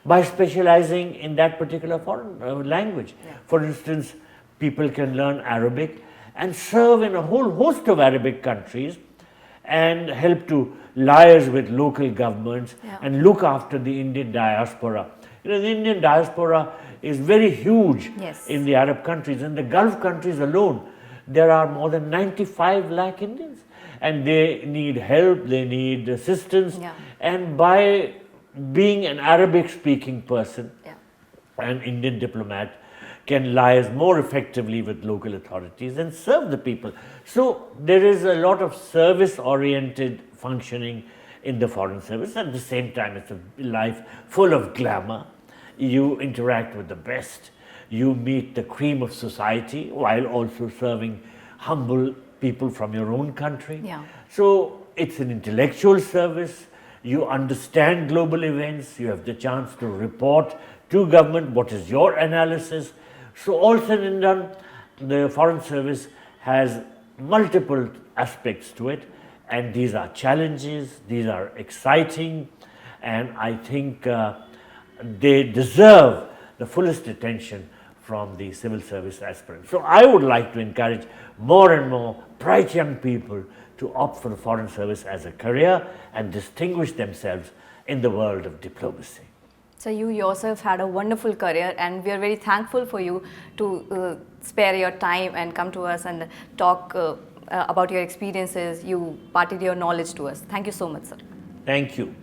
by specializing in that particular foreign language. For instance, people can learn Arabic and serve in a whole host of Arabic countries and help to liaise with local governments and look after the Indian diaspora. You know, the Indian diaspora is very huge in the Arab countries. In the Gulf countries alone, there are more than 95 lakh Indians, and they need help, they need assistance. Yeah. And by being an Arabic speaking person, Yeah. an Indian diplomat can liaise more effectively with local authorities and serve the people. So there is a lot of service oriented functioning in the foreign service. At the same time, it's a life full of glamour. You interact with the best, you meet the cream of society while also serving humble people from your own country. Yeah. So it's an intellectual service. You understand global events, you have the chance to report to government what is your analysis. So all said and done, the foreign service has multiple aspects to it, and these are challenges, these are exciting, and I think they deserve the fullest attention from the civil service aspirants. So I would like to encourage more and more bright young people to opt for the foreign service as a career and distinguish themselves in the world of diplomacy. So you yourself had a wonderful career, and we are very thankful for you to spare your time and come to us and talk about your experiences. You parted your knowledge to us. Thank you so much, sir. Thank you.